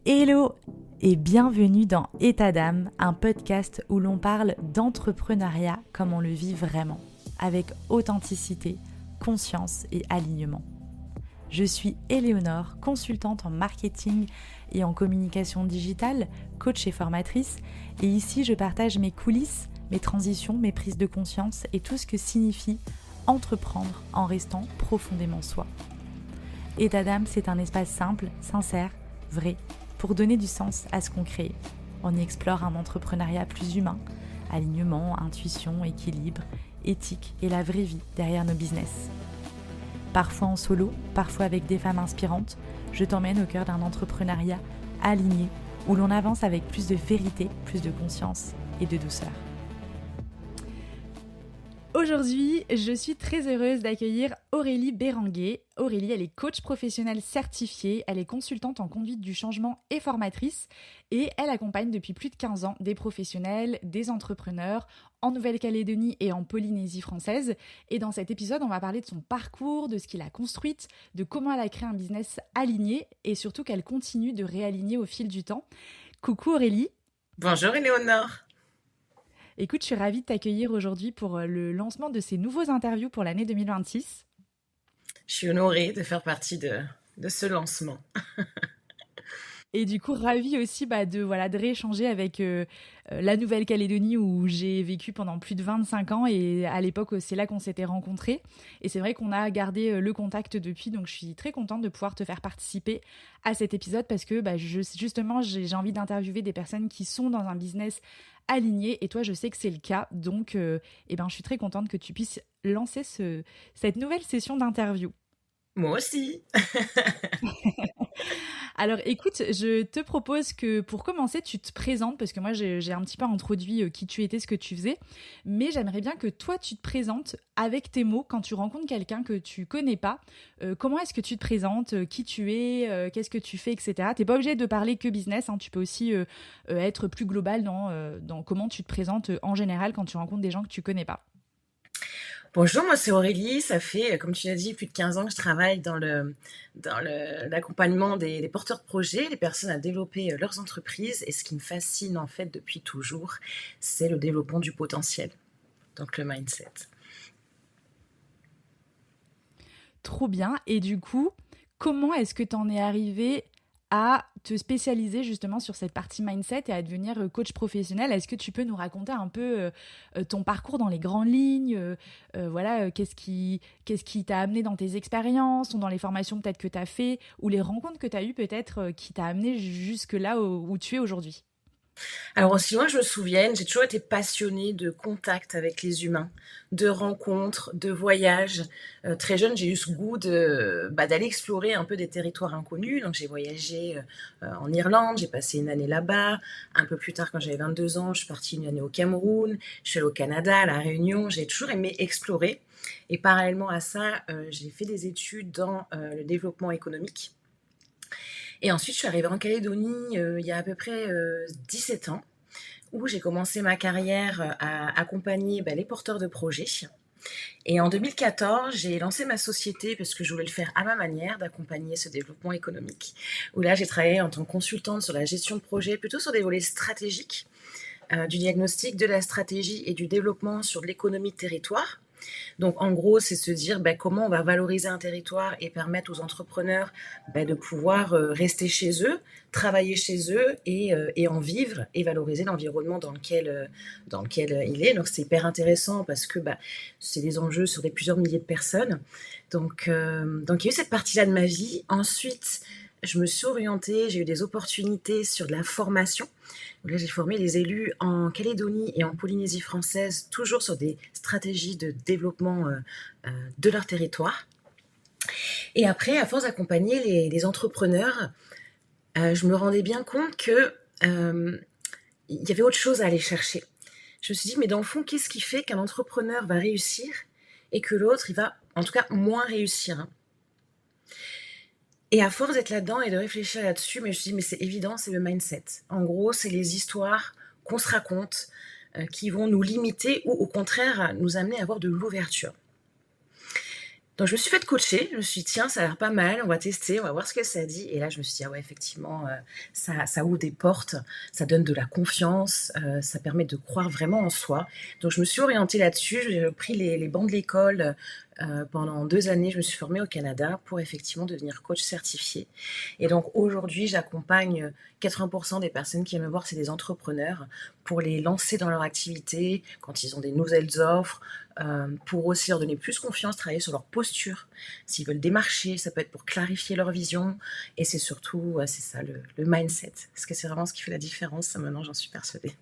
Hello et bienvenue dans État d'âme, un podcast où l'on parle d'entrepreneuriat comme on le vit vraiment, avec authenticité, conscience et alignement. Je suis Éléonore, consultante en marketing et en communication digitale, coach et formatrice, et ici je partage mes coulisses, mes transitions, mes prises de conscience et tout ce que signifie entreprendre en restant profondément soi. État d'âme, c'est un espace simple, sincère, vrai, pour donner du sens à ce qu'on crée. On y explore un entrepreneuriat plus humain, alignement, intuition, équilibre, éthique et la vraie vie derrière nos business. Parfois en solo, parfois avec des femmes inspirantes, je t'emmène au cœur d'un entrepreneuriat aligné où l'on avance avec plus de vérité, plus de conscience et de douceur. Aujourd'hui, je suis très heureuse d'accueillir Aurélie Béranguer. Aurélie, elle est coach professionnelle certifiée, elle est consultante en conduite du changement et formatrice et elle accompagne depuis plus de 15 ans des professionnels, des entrepreneurs en Nouvelle-Calédonie et en Polynésie française. Et dans cet épisode, on va parler de son parcours, de ce qu'il a construit, de comment elle a créé un business aligné et surtout qu'elle continue de réaligner au fil du temps. Coucou Aurélie. Bonjour Éléonore. Écoute, je suis ravie de t'accueillir aujourd'hui pour le lancement de ces nouveaux interviews pour l'année 2026. Je suis honorée de faire partie de ce lancement. Et du coup, ravie aussi de rééchanger avec la Nouvelle-Calédonie où j'ai vécu pendant plus de 25 ans. Et à l'époque, c'est là qu'on s'était rencontrés. Et c'est vrai qu'on a gardé le contact depuis. Donc, je suis très contente de pouvoir te faire participer à cet épisode parce que justement, j'ai envie d'interviewer des personnes qui sont dans un business aligné. Et toi, je sais que c'est le cas. Donc, je suis très contente que tu puisses lancer cette nouvelle session d'interview. Moi aussi. Alors écoute, je te propose que pour commencer, tu te présentes, parce que moi j'ai un petit peu introduit qui tu étais, ce que tu faisais, mais j'aimerais bien que toi tu te présentes avec tes mots quand tu rencontres quelqu'un que tu connais pas. Comment est-ce que tu te présentes, qui tu es, qu'est-ce que tu fais, etc. T'es pas obligé de parler que business, hein, tu peux aussi être plus global dans comment tu te présentes en général quand tu rencontres des gens que tu connais pas. Bonjour, moi c'est Aurélie. Ça fait, comme tu l'as dit, plus de 15 ans que je travaille l'accompagnement des porteurs de projets, les personnes à développer leurs entreprises. Et ce qui me fascine en fait depuis toujours, c'est le développement du potentiel, donc le mindset. Trop bien. Et du coup, comment est-ce que tu en es arrivé à te spécialiser justement sur cette partie mindset et à devenir coach professionnel? Est-ce que tu peux nous raconter un peu ton parcours dans les grandes lignes? Qu'est-ce qui t'a amené dans tes expériences ou dans les formations peut-être que tu as fait ou les rencontres que tu as eues peut-être qui t'a amené jusque là où tu es aujourd'hui? Alors aussi loin que je me souvienne, j'ai toujours été passionnée de contact avec les humains, de rencontres, de voyages. Très jeune, j'ai eu ce goût d'aller explorer un peu des territoires inconnus. Donc j'ai voyagé en Irlande, j'ai passé une année là-bas. Un peu plus tard, quand j'avais 22 ans, je suis partie une année au Cameroun. Je suis allée au Canada, à La Réunion. J'ai toujours aimé explorer. Et parallèlement à ça, j'ai fait des études dans le développement économique. Et ensuite, je suis arrivée en Calédonie il y a à peu près 17 ans, où j'ai commencé ma carrière à accompagner les porteurs de projets. Et en 2014, j'ai lancé ma société parce que je voulais le faire à ma manière, d'accompagner ce développement économique. Où là, j'ai travaillé en tant que consultante sur la gestion de projet, plutôt sur des volets stratégiques, du diagnostic, de la stratégie et du développement sur de l'économie de territoire. Donc en gros, c'est se dire comment on va valoriser un territoire et permettre aux entrepreneurs de pouvoir rester chez eux, travailler chez eux et en vivre et valoriser l'environnement dans lequel il est. Donc c'est hyper intéressant parce que c'est des enjeux sur plusieurs milliers de personnes. Donc il y a eu cette partie-là de ma vie. Ensuite, je me suis orientée, j'ai eu des opportunités sur de la formation. Là, j'ai formé les élus en Calédonie et en Polynésie française, toujours sur des stratégies de développement de leur territoire. Et après, à force d'accompagner les entrepreneurs, je me rendais bien compte que il y avait autre chose à aller chercher. Je me suis dit, mais dans le fond, qu'est-ce qui fait qu'un entrepreneur va réussir et que l'autre, il va, en tout cas, moins réussir? Et à force d'être là-dedans et de réfléchir là-dessus, mais je me suis dit, mais c'est évident, c'est le mindset. En gros, c'est les histoires qu'on se raconte qui vont nous limiter ou au contraire nous amener à avoir de l'ouverture. Donc je me suis fait coacher, je me suis dit: «Tiens, ça a l'air pas mal, on va tester, on va voir ce que ça dit» et là je me suis dit: «Ah ouais effectivement, ça ouvre des portes, ça donne de la confiance, ça permet de croire vraiment en soi». Donc je me suis orientée là-dessus, j'ai pris les bancs de l'école, pendant 2 années, je me suis formée au Canada pour effectivement devenir coach certifié et donc aujourd'hui, j'accompagne, 80 des personnes qui viennent me voir, c'est des entrepreneurs, pour les lancer dans leur activité, quand ils ont des nouvelles offres, pour aussi leur donner plus confiance, travailler sur leur posture. S'ils veulent démarcher, ça peut être pour clarifier leur vision et c'est surtout, c'est ça le mindset. Parce que c'est vraiment ce qui fait la différence, ça maintenant j'en suis persuadée.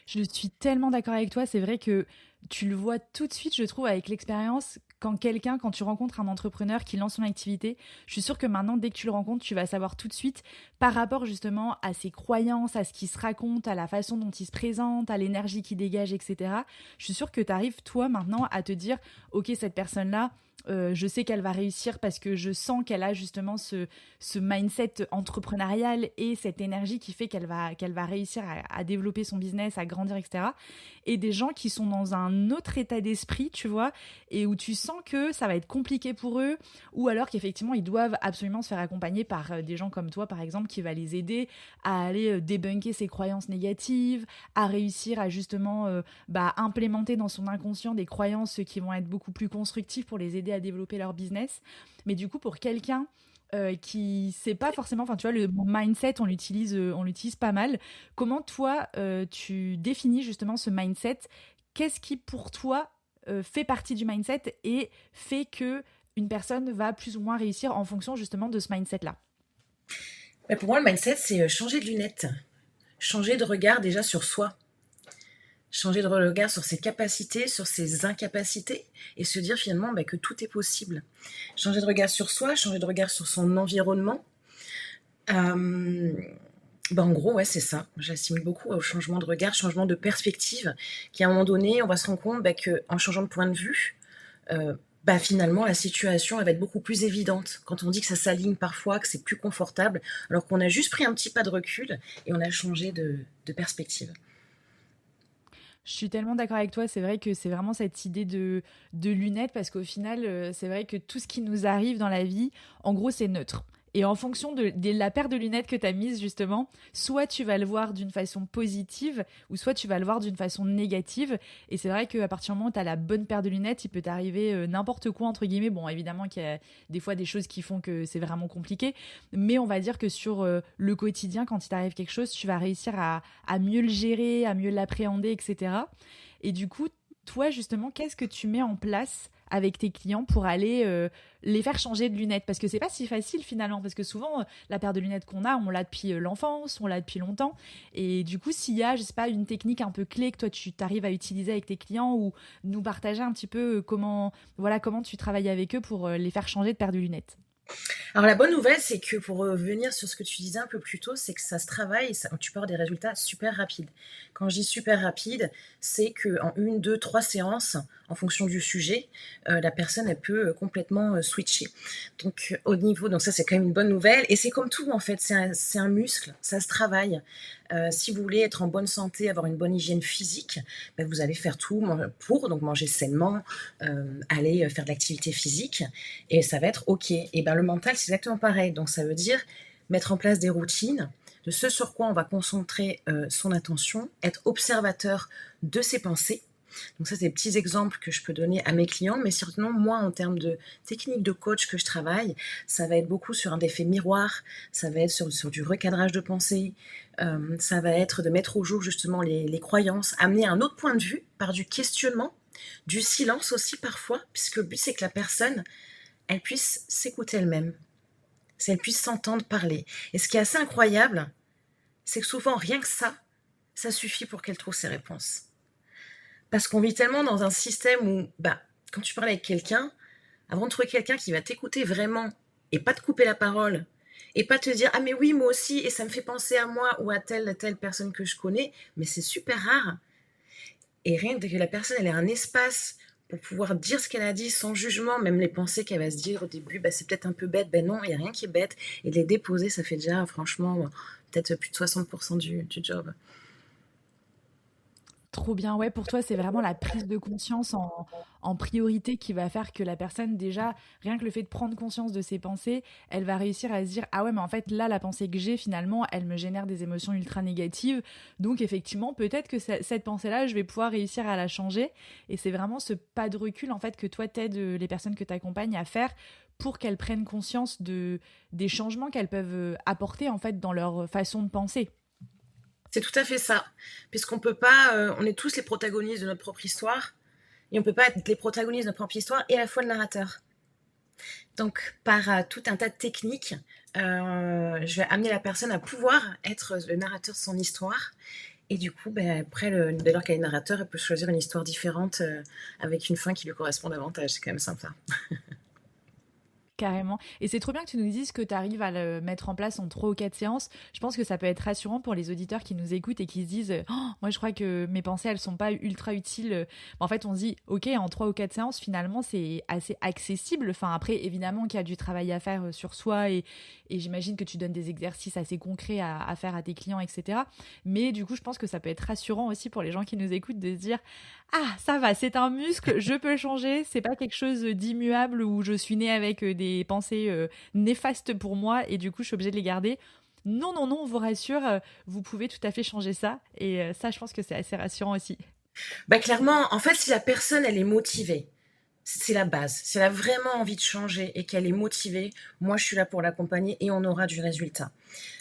Je suis tellement d'accord avec toi. C'est vrai que tu le vois tout de suite, je trouve, avec l'expérience. Quand tu rencontres un entrepreneur qui lance son activité, je suis sûre que maintenant, dès que tu le rencontres, tu vas savoir tout de suite, par rapport justement à ses croyances, à ce qu'il se raconte, à la façon dont il se présente, à l'énergie qu'il dégage, etc. Je suis sûre que tu arrives, toi, maintenant, à te dire, OK, cette personne-là, je sais qu'elle va réussir parce que je sens qu'elle a justement ce mindset entrepreneurial et cette énergie qui fait qu'elle va réussir à développer son business, à grandir, etc. Et des gens qui sont dans un autre état d'esprit, tu vois, et où tu sens que ça va être compliqué pour eux, ou alors qu'effectivement, ils doivent absolument se faire accompagner par des gens comme toi, par exemple, qui va les aider à aller débunker ses croyances négatives, à réussir à justement implémenter dans son inconscient des croyances qui vont être beaucoup plus constructives pour les aider à développer leur business. Mais du coup, pour quelqu'un qui sait pas forcément, enfin tu vois, le mindset, on l'utilise pas mal. Comment toi, tu définis justement ce mindset? Qu'est-ce qui pour toi fait partie du mindset et fait que une personne va plus ou moins réussir en fonction justement de ce mindset-là? Bah, pour moi, le mindset, c'est, changer de lunettes, changer de regard déjà sur soi. Changer de regard sur ses capacités, sur ses incapacités et se dire finalement que tout est possible. Changer de regard sur soi, changer de regard sur son environnement. En gros, ouais, c'est ça. J'assimile beaucoup au changement de regard, changement de perspective, qu'à un moment donné, on va se rendre compte qu'en changeant de point de vue, finalement, la situation elle va être beaucoup plus évidente. Quand on dit que ça s'aligne parfois, que c'est plus confortable, alors qu'on a juste pris un petit pas de recul et on a changé de perspective. Je suis tellement d'accord avec toi. C'est vrai que c'est vraiment cette idée de lunettes parce qu'au final, c'est vrai que tout ce qui nous arrive dans la vie, en gros, c'est neutre. Et en fonction de la paire de lunettes que tu as mise, justement, soit tu vas le voir d'une façon positive, ou soit tu vas le voir d'une façon négative. Et c'est vrai qu'à partir du moment où tu as la bonne paire de lunettes, il peut t'arriver n'importe quoi, entre guillemets. Bon, évidemment qu'il y a des fois des choses qui font que c'est vraiment compliqué. Mais on va dire que sur le quotidien, quand il t'arrive quelque chose, tu vas réussir à mieux le gérer, à mieux l'appréhender, etc. Et du coup, toi, justement, qu'est-ce que tu mets en place avec tes clients pour aller les faire changer de lunettes? Parce que c'est pas si facile finalement, parce que souvent, la paire de lunettes qu'on a, on l'a depuis l'enfance, on l'a depuis longtemps. Et du coup, s'il y a, je sais pas, une technique un peu clé que toi, tu t'arrives à utiliser avec tes clients ou nous partager un petit peu comment tu travailles avec eux pour les faire changer de paire de lunettes. Alors la bonne nouvelle, c'est que pour revenir sur ce que tu disais un peu plus tôt, c'est que ça se travaille et tu peux avoir des résultats super rapides. Quand je dis super rapide, c'est qu'en 1, 2, 3 séances, en fonction du sujet, la personne, elle peut complètement switcher. Donc au niveau, donc ça c'est quand même une bonne nouvelle. Et c'est comme tout en fait, c'est un muscle, ça se travaille. Si vous voulez être en bonne santé, avoir une bonne hygiène physique, vous allez faire tout pour, donc manger sainement, aller faire de l'activité physique, et ça va être OK. Et le mental, c'est exactement pareil. Donc ça veut dire mettre en place des routines, de ce sur quoi on va concentrer son attention, être observateur de ses pensées. Donc ça, c'est des petits exemples que je peux donner à mes clients, mais certainement, moi, en termes de technique de coach que je travaille, ça va être beaucoup sur un effet miroir, ça va être sur du recadrage de pensée, ça va être de mettre au jour justement les croyances, amener un autre point de vue par du questionnement, du silence aussi parfois, puisque le but, c'est que la personne, elle puisse s'écouter elle-même, si elle puisse s'entendre parler. Et ce qui est assez incroyable, c'est que souvent, rien que ça suffit pour qu'elle trouve ses réponses. Parce qu'on vit tellement dans un système où, quand tu parles avec quelqu'un, avant de trouver quelqu'un qui va t'écouter vraiment et pas te couper la parole, et pas te dire « Ah mais oui, moi aussi, et ça me fait penser à moi ou à telle personne que je connais », mais c'est super rare. Et rien que la personne, elle ait un espace pour pouvoir dire ce qu'elle a dit sans jugement, même les pensées qu'elle va se dire au début, c'est peut-être un peu bête, non, il n'y a rien qui est bête. Et de les déposer, ça fait déjà, franchement, peut-être plus de 60% du job. Trop bien, ouais, pour toi, c'est vraiment la prise de conscience en priorité qui va faire que la personne, déjà, rien que le fait de prendre conscience de ses pensées, elle va réussir à se dire, ah ouais, mais en fait, là, la pensée que j'ai, finalement, elle me génère des émotions ultra négatives. Donc, effectivement, peut-être que cette pensée-là, je vais pouvoir réussir à la changer. Et c'est vraiment ce pas de recul, en fait, que toi, t'aides les personnes que tu accompagnes à faire pour qu'elles prennent conscience des changements qu'elles peuvent apporter, en fait, dans leur façon de penser. C'est tout à fait ça. Puisqu'on peut pas, on est tous les protagonistes de notre propre histoire, et on peut pas être les protagonistes de notre propre histoire et à la fois le narrateur. Donc, par tout un tas de techniques, je vais amener la personne à pouvoir être le narrateur de son histoire. Et du coup, après, dès lors qu'elle est narrateur, elle peut choisir une histoire différente avec une fin qui lui correspond davantage. C'est quand même sympa. Carrément. Et c'est trop bien que tu nous dises que tu arrives à le mettre en place en 3 ou 4 séances. Je pense que ça peut être rassurant pour les auditeurs qui nous écoutent et qui se disent oh, moi, je crois que mes pensées, elles sont pas ultra utiles. En fait, on se dit ok, en 3 ou 4 séances, finalement, c'est assez accessible. Enfin, après, évidemment qu'il y a du travail à faire sur soi et j'imagine que tu donnes des exercices assez concrets à faire à tes clients, etc. Mais du coup, je pense que ça peut être rassurant aussi pour les gens qui nous écoutent de se dire ah, ça va, c'est un muscle, je peux le changer, c'est pas quelque chose d'immuable où je suis née avec des pensées néfastes pour moi et du coup je suis obligée de les garder. Non, non, non, on vous rassure, vous pouvez tout à fait changer ça et ça, je pense que c'est assez rassurant aussi. Clairement, en fait, si la personne, elle est motivée, c'est la base. Si elle a vraiment envie de changer et qu'elle est motivée, moi, je suis là pour l'accompagner et on aura du résultat.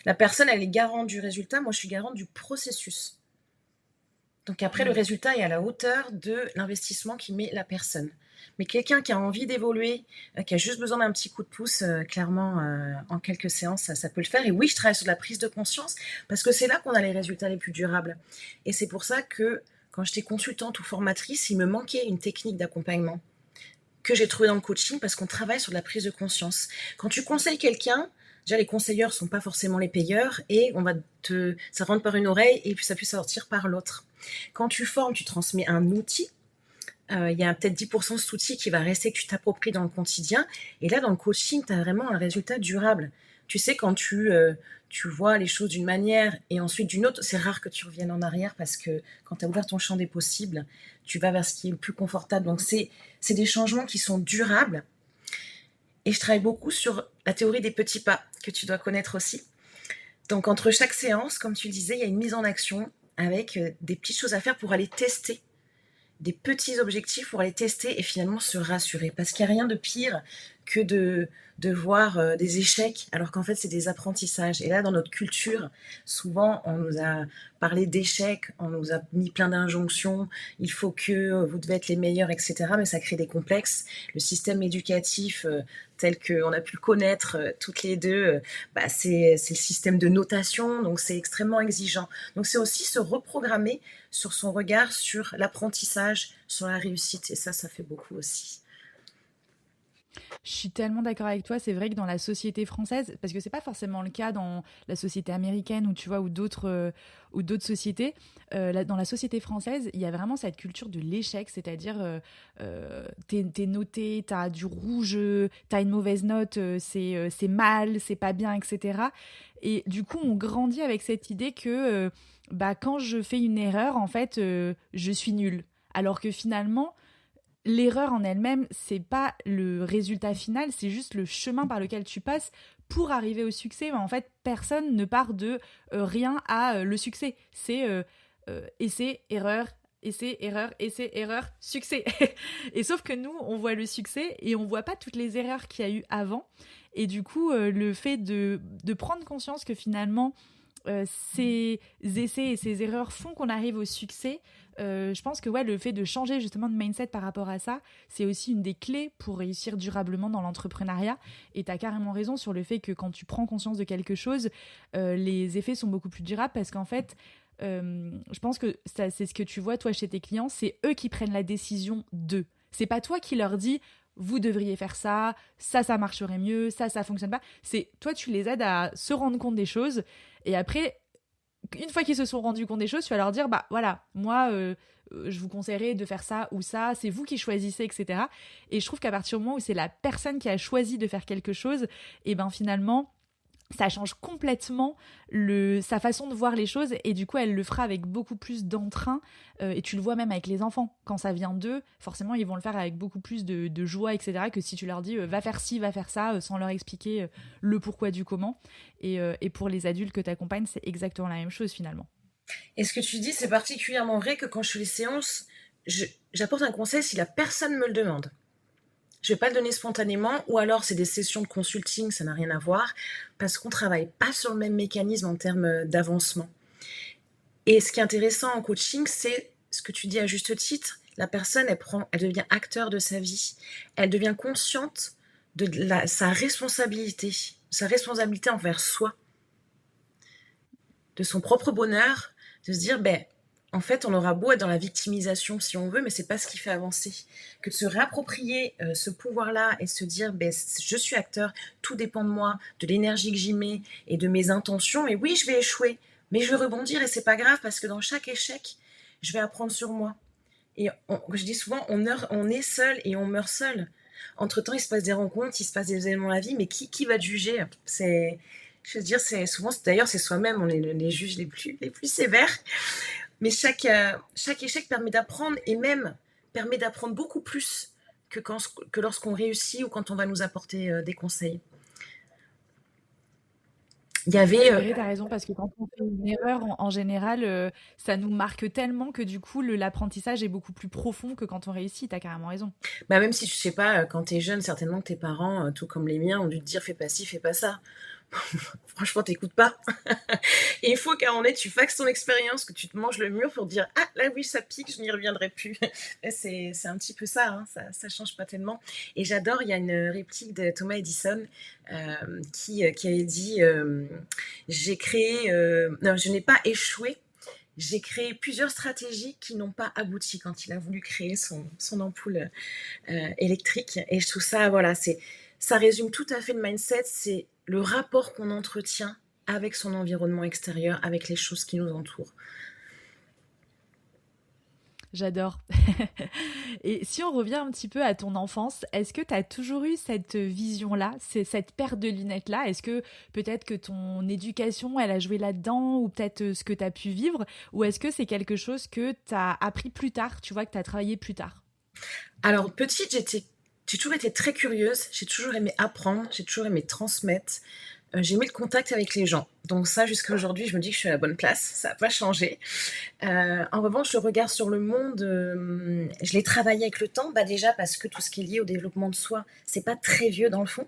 La personne, elle est garante du résultat, moi, je suis garante du processus. Donc après, le Mm. résultat est à la hauteur de l'investissement qu'y met la personne. Mais quelqu'un qui a envie d'évoluer, qui a juste besoin d'un petit coup de pouce, clairement, en quelques séances, ça peut le faire. Et oui, je travaille sur la prise de conscience parce que c'est là qu'on a les résultats les plus durables. Et c'est pour ça que quand j'étais consultante ou formatrice, il me manquait une technique d'accompagnement que j'ai trouvée dans le coaching parce qu'on travaille sur la prise de conscience. Quand tu conseilles quelqu'un, déjà les conseilleurs ne sont pas forcément les payeurs et ça rentre par une oreille et puis ça peut sortir par l'autre. Quand tu formes, tu transmets un outil. Il y a peut-être 10% de cet outil qui va rester, que tu t'appropries dans le quotidien. Et là, dans le coaching, tu as vraiment un résultat durable. Tu sais, quand tu vois les choses d'une manière et ensuite d'une autre, c'est rare que tu reviennes en arrière parce que quand tu as ouvert ton champ des possibles, tu vas vers ce qui est le plus confortable. Donc, c'est des changements qui sont durables. Et je travaille beaucoup sur la théorie des petits pas, que tu dois connaître aussi. Donc, entre chaque séance, comme tu le disais, il y a une mise en action avec des petites choses à faire pour aller tester des petits objectifs pour aller tester et finalement se rassurer. Parce qu'il n'y a rien de pire que de voir des échecs, alors qu'en fait, c'est des apprentissages. Et là, dans notre culture, souvent, on nous a parlé d'échecs, on nous a mis plein d'injonctions, il faut que vous devez être les meilleurs, etc. Mais ça crée des complexes. Le système éducatif, tel qu'on a pu le connaître toutes les deux, c'est le système de notation, donc c'est extrêmement exigeant. Donc c'est aussi se reprogrammer sur son regard sur l'apprentissage, sur la réussite. Et ça fait beaucoup aussi. Je suis tellement d'accord avec toi. C'est vrai que dans la société française, parce que c'est pas forcément le cas dans la société américaine ou tu vois ou d'autres sociétés, dans la société française, il y a vraiment cette culture de l'échec, c'est-à-dire t'es noté, t'as du rouge, t'as une mauvaise note, c'est mal, c'est pas bien, etc. Et du coup, on grandit avec cette idée que quand je fais une erreur, en fait, je suis nulle. Alors que finalement, l'erreur en elle-même, c'est pas le résultat final, c'est juste le chemin par lequel tu passes pour arriver au succès. Mais en fait, personne ne part de rien à le succès. C'est essai, erreur, essai, erreur, essai, erreur, succès. Et sauf que nous, on voit le succès et on voit pas toutes les erreurs qu'il y a eu avant. Et du coup, le fait de prendre conscience que finalement, ces essais et ces erreurs font qu'on arrive au succès. Je pense que le fait de changer justement de mindset par rapport à ça, c'est aussi une des clés pour réussir durablement dans l'entrepreneuriat. Et tu as carrément raison sur le fait que quand tu prends conscience de quelque chose, les effets sont beaucoup plus durables parce qu'en fait, je pense que c'est ce que tu vois toi chez tes clients, c'est eux qui prennent la décision d'eux. C'est pas toi qui leur dis vous devriez faire ça, ça marcherait mieux, ça fonctionne pas. C'est toi, tu les aides à se rendre compte des choses et après, une fois qu'ils se sont rendus compte des choses, tu vas leur dire voilà, moi je vous conseillerais de faire ça ou ça, c'est vous qui choisissez, etc. Et je trouve qu'à partir du moment où c'est la personne qui a choisi de faire quelque chose, et finalement ça change complètement sa façon de voir les choses et du coup elle le fera avec beaucoup plus d'entrain et tu le vois même avec les enfants quand ça vient d'eux, forcément ils vont le faire avec beaucoup plus de joie, etc., que si tu leur dis va faire ci, va faire ça, sans leur expliquer le pourquoi du comment. Et pour les adultes que tu accompagnes, c'est exactement la même chose finalement. Et ce que tu dis, c'est particulièrement vrai que quand je fais les séances, j'apporte un conseil si la personne me le demande. Je vais pas le donner spontanément, ou alors c'est des sessions de consulting, ça n'a rien à voir, parce qu'on travaille pas sur le même mécanisme en termes d'avancement. Et ce qui est intéressant en coaching, c'est ce que tu dis à juste titre. La personne, elle devient acteur de sa vie. Elle devient consciente de sa responsabilité envers soi, de son propre bonheur, de se dire, en fait, on aura beau être dans la victimisation si on veut, mais c'est pas ce qui fait avancer. Que de se réapproprier ce pouvoir-là et se dire, je suis acteur, tout dépend de moi, de l'énergie que j'y mets et de mes intentions. Et oui, je vais échouer, mais je vais rebondir et c'est pas grave parce que dans chaque échec, je vais apprendre sur moi. Et je dis souvent, on est seul et on meurt seul. Entre-temps, il se passe des rencontres, il se passe des événements dans la vie, mais qui va te juger? Je veux dire, d'ailleurs, c'est soi-même, on est les juges les plus sévères. Mais chaque échec permet d'apprendre et même permet d'apprendre beaucoup plus que lorsqu'on réussit ou quand on va nous apporter des conseils. C'est vrai, t'as raison, parce que quand on fait une erreur, en général, ça nous marque tellement que du coup, l'apprentissage est beaucoup plus profond que quand on réussit. T'as carrément raison. Même si tu sais pas, quand t'es jeune, certainement que tes parents, tout comme les miens, ont dû te dire fais pas ci, fais pas ça. Franchement, t'écoutes pas. Et il faut qu'à un moment donné, tu faxes ton expérience, que tu te manges le mur pour dire ah là oui, ça pique, je n'y reviendrai plus. C'est un petit peu ça, hein, ça change pas tellement. Et j'adore, il y a une réplique de Thomas Edison qui avait dit j'ai créé, non, je n'ai pas échoué. J'ai créé plusieurs stratégies qui n'ont pas abouti quand il a voulu créer son ampoule électrique. Et je trouve ça, voilà, ça résume tout à fait le mindset, c'est le rapport qu'on entretient avec son environnement extérieur, avec les choses qui nous entourent. J'adore. Et si on revient un petit peu à ton enfance, est-ce que tu as toujours eu cette vision-là, cette paire de lunettes-là? Est-ce que peut-être que ton éducation, elle a joué là-dedans, ou peut-être ce que tu as pu vivre? Ou est-ce que c'est quelque chose que tu as appris plus tard, tu vois, que tu as travaillé plus tard? Alors, petite, j'ai toujours été très curieuse, j'ai toujours aimé apprendre, j'ai toujours aimé transmettre. J'ai aimé le contact avec les gens. Donc ça, jusqu'à aujourd'hui, je me dis que je suis à la bonne place. Ça n'a pas changé. En revanche, le regard sur le monde, je l'ai travaillé avec le temps. Déjà parce que tout ce qui est lié au développement de soi, c'est pas très vieux dans le fond.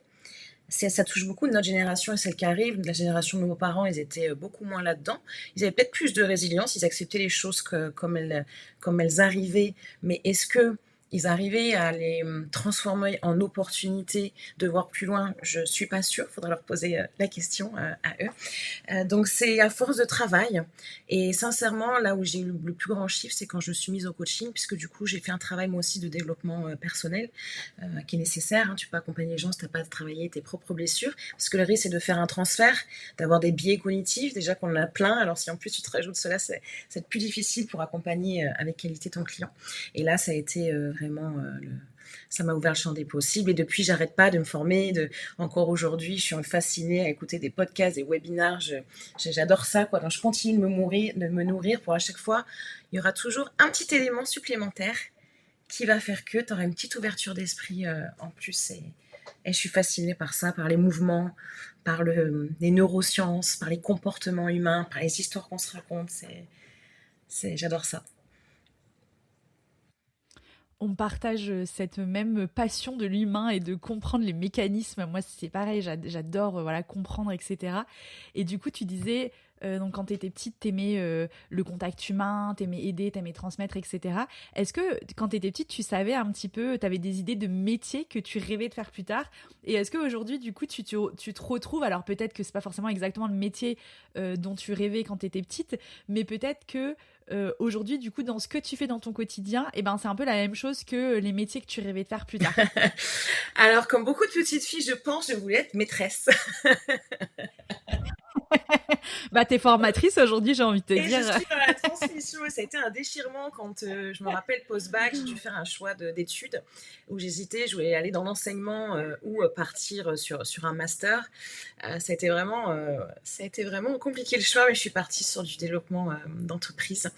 Ça touche beaucoup de notre génération et celle qui arrive. De la génération de nos parents, ils étaient beaucoup moins là-dedans. Ils avaient peut-être plus de résilience. Ils acceptaient les choses comme elles arrivaient. Mais est-ce que ils arrivaient à les transformer en opportunités de voir plus loin? Je suis pas sûre, il faudra leur poser la question à eux. Donc c'est à force de travail. Et sincèrement, là où j'ai eu le plus grand chiffre, c'est quand je me suis mise au coaching, puisque du coup j'ai fait un travail moi aussi de développement personnel qui est nécessaire. Tu peux accompagner les gens si tu n'as pas travaillé tes propres blessures, parce que le risque c'est de faire un transfert, d'avoir des biais cognitifs, déjà qu'on en a plein. Alors si en plus tu te rajoutes cela, c'est plus difficile pour accompagner avec qualité ton client. Et là ça a été vraiment ça m'a ouvert le champ des possibles, et depuis j'arrête pas de me former. Encore aujourd'hui je suis fascinée à écouter des podcasts, des webinars, j'adore ça quoi. Donc je continue de me nourrir pour à chaque fois il y aura toujours un petit élément supplémentaire qui va faire que tu auras une petite ouverture d'esprit en plus, et je suis fascinée par ça, par les mouvements, par les neurosciences, par les comportements humains, par les histoires qu'on se raconte. J'adore ça. On partage cette même passion de l'humain et de comprendre les mécanismes. Moi, c'est pareil, j'adore voilà, comprendre, etc. Et du coup, tu disais, donc quand tu étais petite, t'aimais le contact humain, t'aimais aider, t'aimais transmettre, etc. Est-ce que quand tu étais petite, tu savais un petit peu, t'avais des idées de métier que tu rêvais de faire plus tard? Et est-ce qu'aujourd'hui, du coup, tu te retrouves, alors peut-être que c'est pas forcément exactement le métier dont tu rêvais quand tu étais petite, mais peut-être que aujourd'hui, du coup, dans ce que tu fais dans ton quotidien, c'est un peu la même chose que les métiers que tu rêvais de faire plus tard. Alors, comme beaucoup de petites filles, je pense, je voulais être maîtresse. Bah, t'es formatrice aujourd'hui, j'ai envie de te Et je dire. suis dans la transmission et ça a été un déchirement quand je me rappelle post-bac, j'ai dû faire un choix d'études où j'hésitais, je voulais aller dans l'enseignement ou partir sur un master. Ça a été vraiment compliqué le choix, mais je suis partie sur du développement d'entreprise.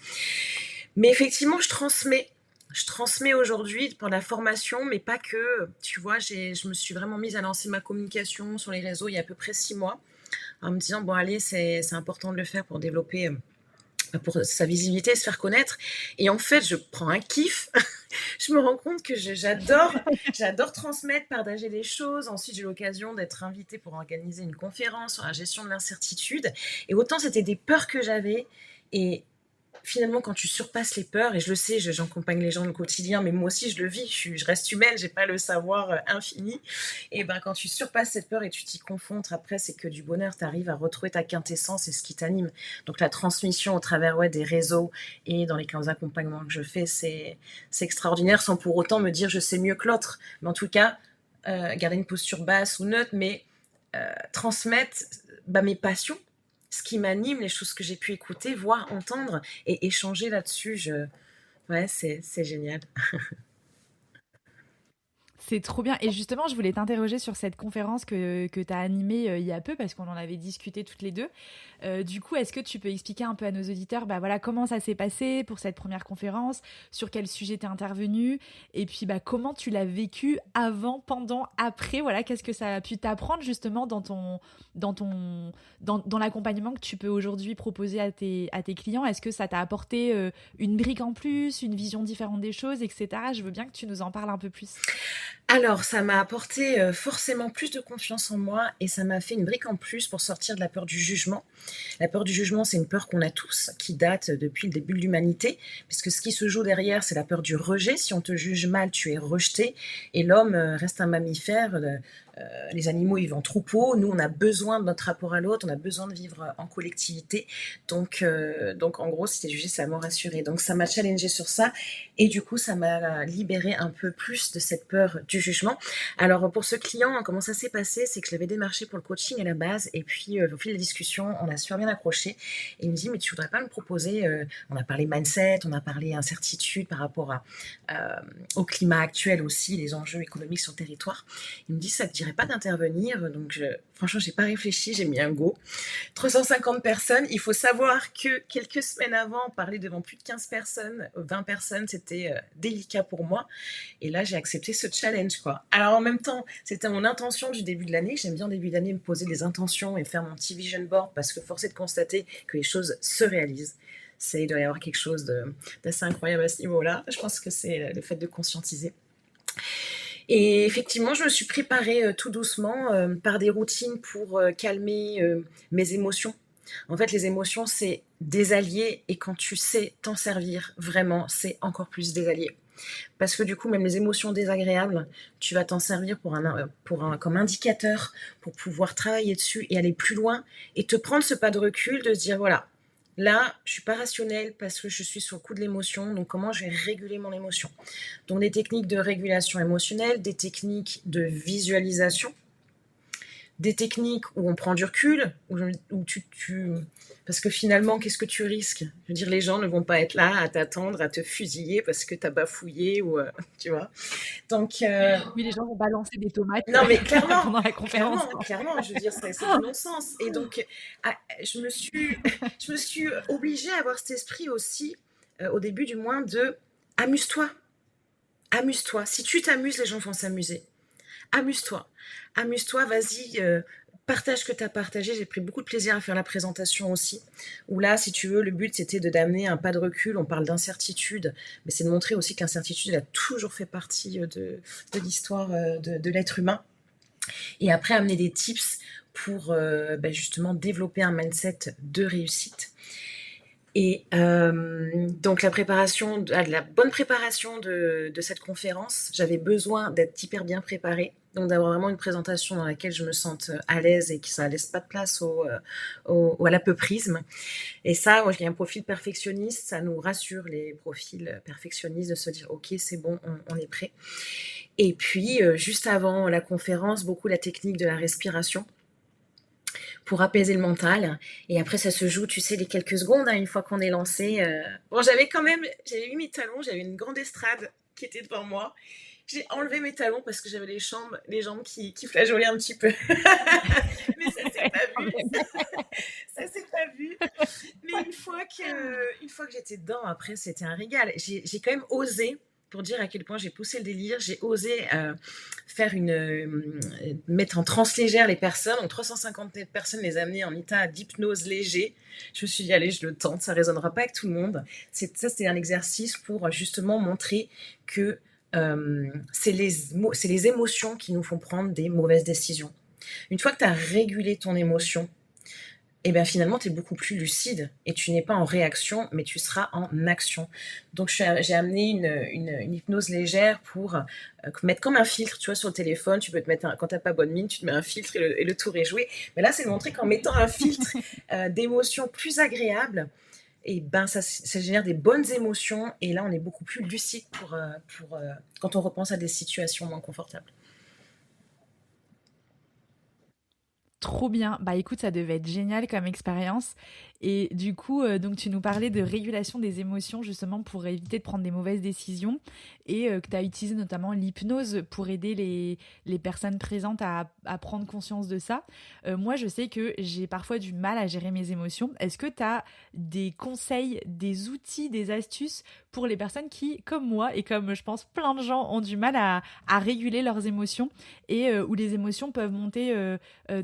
Mais effectivement, je transmets. Je transmets aujourd'hui pour la formation, mais pas que. Tu vois, je me suis vraiment mise à lancer ma communication sur les réseaux il y a à peu près 6 mois, en me disant, bon allez, c'est important de le faire pour développer pour sa visibilité, se faire connaître. Et en fait, je prends un kiff. Je me rends compte que j'adore transmettre, partager les choses. Ensuite, j'ai l'occasion d'être invitée pour organiser une conférence sur la gestion de l'incertitude. Et autant c'était des peurs que j'avais. Et finalement, quand tu surpasses les peurs, et je le sais, j'accompagne les gens au quotidien, mais moi aussi je le vis, je reste humaine, j'ai pas le savoir infini. Et ben quand tu surpasses cette peur et tu t'y confrontes, après c'est que du bonheur, tu arrives à retrouver ta quintessence et ce qui t'anime. Donc la transmission au travers des réseaux et dans les 15 accompagnements que je fais, c'est extraordinaire, sans pour autant me dire je sais mieux que l'autre. Mais en tout cas, garder une posture basse ou neutre, mais transmettre mes passions, ce qui m'anime, les choses que j'ai pu écouter, voir, entendre et échanger là-dessus. Ouais, c'est génial. C'est trop bien. Et justement, je voulais t'interroger sur cette conférence que tu as animée il y a peu, parce qu'on en avait discuté toutes les deux. Du coup, est-ce que tu peux expliquer un peu à nos auditeurs bah, voilà, comment ça s'est passé pour cette première conférence, sur quel sujet tu es intervenu, et puis bah, comment tu l'as vécu avant, pendant, après, voilà, qu'est-ce que ça a pu t'apprendre justement dans l'accompagnement que tu peux aujourd'hui proposer à tes clients. Est-ce que ça t'a apporté une brique en plus, une vision différente des choses, etc. Je veux bien que tu nous en parles un peu plus. Alors, ça m'a apporté forcément plus de confiance en moi et ça m'a fait une brique en plus pour sortir de la peur du jugement. La peur du jugement, c'est une peur qu'on a tous, qui date depuis le début de l'humanité, puisque ce qui se joue derrière, c'est la peur du rejet. Si on te juge mal, tu es rejeté. Et l'homme reste un mammifère. Les animaux vivent en troupeau. Nous, on a besoin de notre rapport à l'autre, on a besoin de vivre en collectivité. Donc en gros, si t'es jugé, c'est à mort assurée. Donc ça m'a challengé sur ça. Et du coup, ça m'a libéré un peu plus de cette peur du jugement. Alors pour ce client, comment ça s'est passé, c'est que je l'avais démarché pour le coaching à la base. Et puis au fil de la discussion, on a super bien accroché. Et il me dit, mais tu voudrais pas me proposer, on a parlé mindset, on a parlé incertitude par rapport au climat actuel aussi, les enjeux économiques sur le territoire. Il me dit, ça te dirait pas d'intervenir? Donc franchement, j'ai pas réfléchi, j'ai mis un go. 350 personnes. Il faut savoir que quelques semaines avant, parler devant plus de 15 personnes, 20 personnes, c'était délicat pour moi. Et là, j'ai accepté ce challenge, quoi. Alors en même temps, c'était mon intention du début de l'année. J'aime bien au début de l'année me poser des intentions et faire mon petit vision board parce que force est de constater que les choses se réalisent. Il doit y avoir quelque chose d'assez incroyable à ce niveau-là. Je pense que c'est le fait de conscientiser. Et effectivement, je me suis préparée tout doucement par des routines pour calmer mes émotions. En fait, les émotions, c'est des alliés et quand tu sais t'en servir, vraiment, c'est encore plus des alliés. Parce que du coup, même les émotions désagréables, tu vas t'en servir comme indicateur pour pouvoir travailler dessus et aller plus loin et te prendre ce pas de recul de se dire, voilà, là, je suis pas rationnelle parce que je suis sur le coup de l'émotion, donc comment je vais réguler mon émotion? Donc des techniques de régulation émotionnelle, des techniques de visualisation, des techniques où on prend du recul, où parce que finalement, qu'est-ce que tu risques? Je veux dire, les gens ne vont pas être là à t'attendre, à te fusiller parce que t'as bafouillé ou tu vois. Donc Oui, les gens vont balancer des tomates non mais clairement, pendant la conférence. clairement, je veux dire, c'est du non-sens. Et donc, je me suis obligée à avoir cet esprit aussi, au début du moins, de amuse-toi, amuse-toi. Si tu t'amuses, les gens vont s'amuser. Amuse-toi, amuse-toi, vas-y, partage ce que tu as partagé. J'ai pris beaucoup de plaisir à faire la présentation aussi. Où là, si tu veux, le but c'était d'amener un pas de recul. On parle d'incertitude, mais c'est de montrer aussi que l'incertitude elle a toujours fait partie de l'histoire de l'être humain. Et après, amener des tips pour justement développer un mindset de réussite. Et donc la bonne préparation de cette conférence, j'avais besoin d'être hyper bien préparée, donc d'avoir vraiment une présentation dans laquelle je me sente à l'aise et que ça laisse pas de place à l'appeuprisme. Et ça, moi j'ai un profil perfectionniste, ça nous rassure les profils perfectionnistes de se dire ok c'est bon, on est prêt. Et puis juste avant la conférence, beaucoup la technique de la respiration pour apaiser le mental. Et après, ça se joue, tu sais, les quelques secondes, hein, une fois qu'on est lancé. Bon, j'avais eu mes talons, j'avais une grande estrade qui était devant moi. J'ai enlevé mes talons parce que j'avais les jambes qui flageolaient un petit peu. Mais ça s'est pas vu. Ça s'est pas vu. Mais une fois que j'étais dedans, après, c'était un régal. J'ai quand même osé, pour dire à quel point j'ai poussé le délire, j'ai osé mettre en transe légère les personnes, donc 350 personnes, les amener en état d'hypnose léger. Je me suis dit, allez, je le tente, ça résonnera pas avec tout le monde. C'était un exercice pour justement montrer que c'est les émotions qui nous font prendre des mauvaises décisions. Une fois que tu as régulé ton émotion, et bien finalement, tu es beaucoup plus lucide et tu n'es pas en réaction, mais tu seras en action. Donc, j'ai amené une hypnose légère pour mettre comme un filtre, tu vois, sur le téléphone. Tu peux te mettre, quand tu n'as pas bonne mine, tu te mets un filtre et le tour est joué. Mais là, c'est de montrer qu'en mettant un filtre d'émotions plus agréables, et ben ça génère des bonnes émotions. Et là, on est beaucoup plus lucide quand on repense à des situations moins confortables. Trop bien. Bah écoute, ça devait être génial comme expérience. Et du coup, donc tu nous parlais de régulation des émotions justement pour éviter de prendre des mauvaises décisions et que tu as utilisé notamment l'hypnose pour aider les personnes présentes à prendre conscience de ça. Moi, je sais que j'ai parfois du mal à gérer mes émotions. Est-ce que tu as des conseils, des outils, des astuces pour les personnes qui, comme moi et comme je pense plein de gens, ont du mal à réguler leurs émotions et où les émotions peuvent monter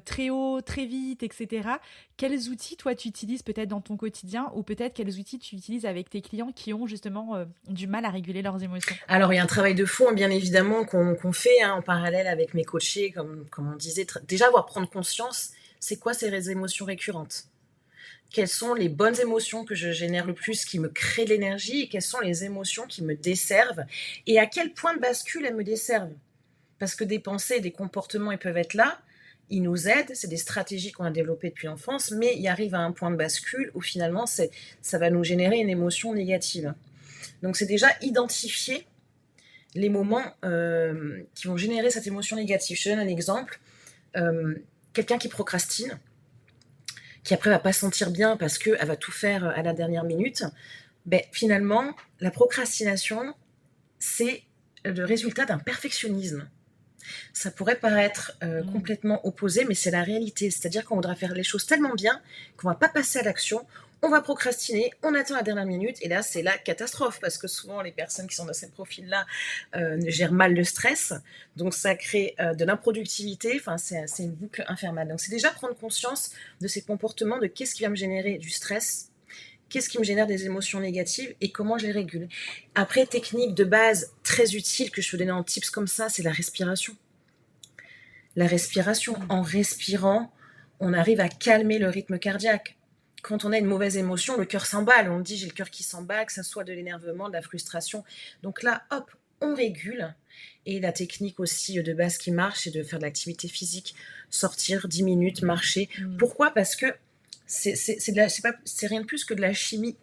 très haut, très vite, etc. Quels outils, toi, tu utilises peut-être dans ton quotidien ou peut-être quels outils tu utilises avec tes clients qui ont justement du mal à réguler leurs émotions? Alors, il y a un travail de fond, bien évidemment, qu'on fait en parallèle avec mes coachés, comme on disait. Déjà, avoir prendre conscience, c'est quoi ces émotions récurrentes? Quelles sont les bonnes émotions que je génère le plus, qui me créent de l'énergie, et quelles sont les émotions qui me desservent, et à quel point de bascule elles me desservent? Parce que des pensées, des comportements, ils peuvent être là, ils nous aident, c'est des stratégies qu'on a développées depuis l'enfance, mais il arrive à un point de bascule où finalement, ça va nous générer une émotion négative. Donc c'est déjà identifier les moments qui vont générer cette émotion négative. Je te donne un exemple. Quelqu'un qui procrastine, qui après va pas se sentir bien parce qu'elle va tout faire à la dernière minute, ben, finalement, la procrastination, c'est le résultat d'un perfectionnisme. Ça pourrait paraître complètement opposé, mais c'est la réalité. C'est-à-dire qu'on voudra faire les choses tellement bien qu'on va pas passer à l'action, on va procrastiner, on attend la dernière minute, et là, c'est la catastrophe, parce que souvent, les personnes qui sont dans ces profils-là gèrent mal le stress, donc ça crée de l'improductivité, enfin, c'est une boucle infernale. Donc, c'est déjà prendre conscience de ces comportements, de qu'est-ce qui va me générer du stress, qu'est-ce qui me génère des émotions négatives et comment je les régule. Après, technique de base très utile que je peux donner en tips comme ça, c'est la respiration. La respiration, en respirant, on arrive à calmer le rythme cardiaque. Quand on a une mauvaise émotion, le cœur s'emballe. On dit j'ai le cœur qui s'emballe, que ça soit de l'énervement, de la frustration. Donc là, hop, on régule. Et la technique aussi de base qui marche, c'est de faire de l'activité physique, sortir 10 minutes, marcher. Pourquoi? Parce que c'est rien de plus que de la chimie.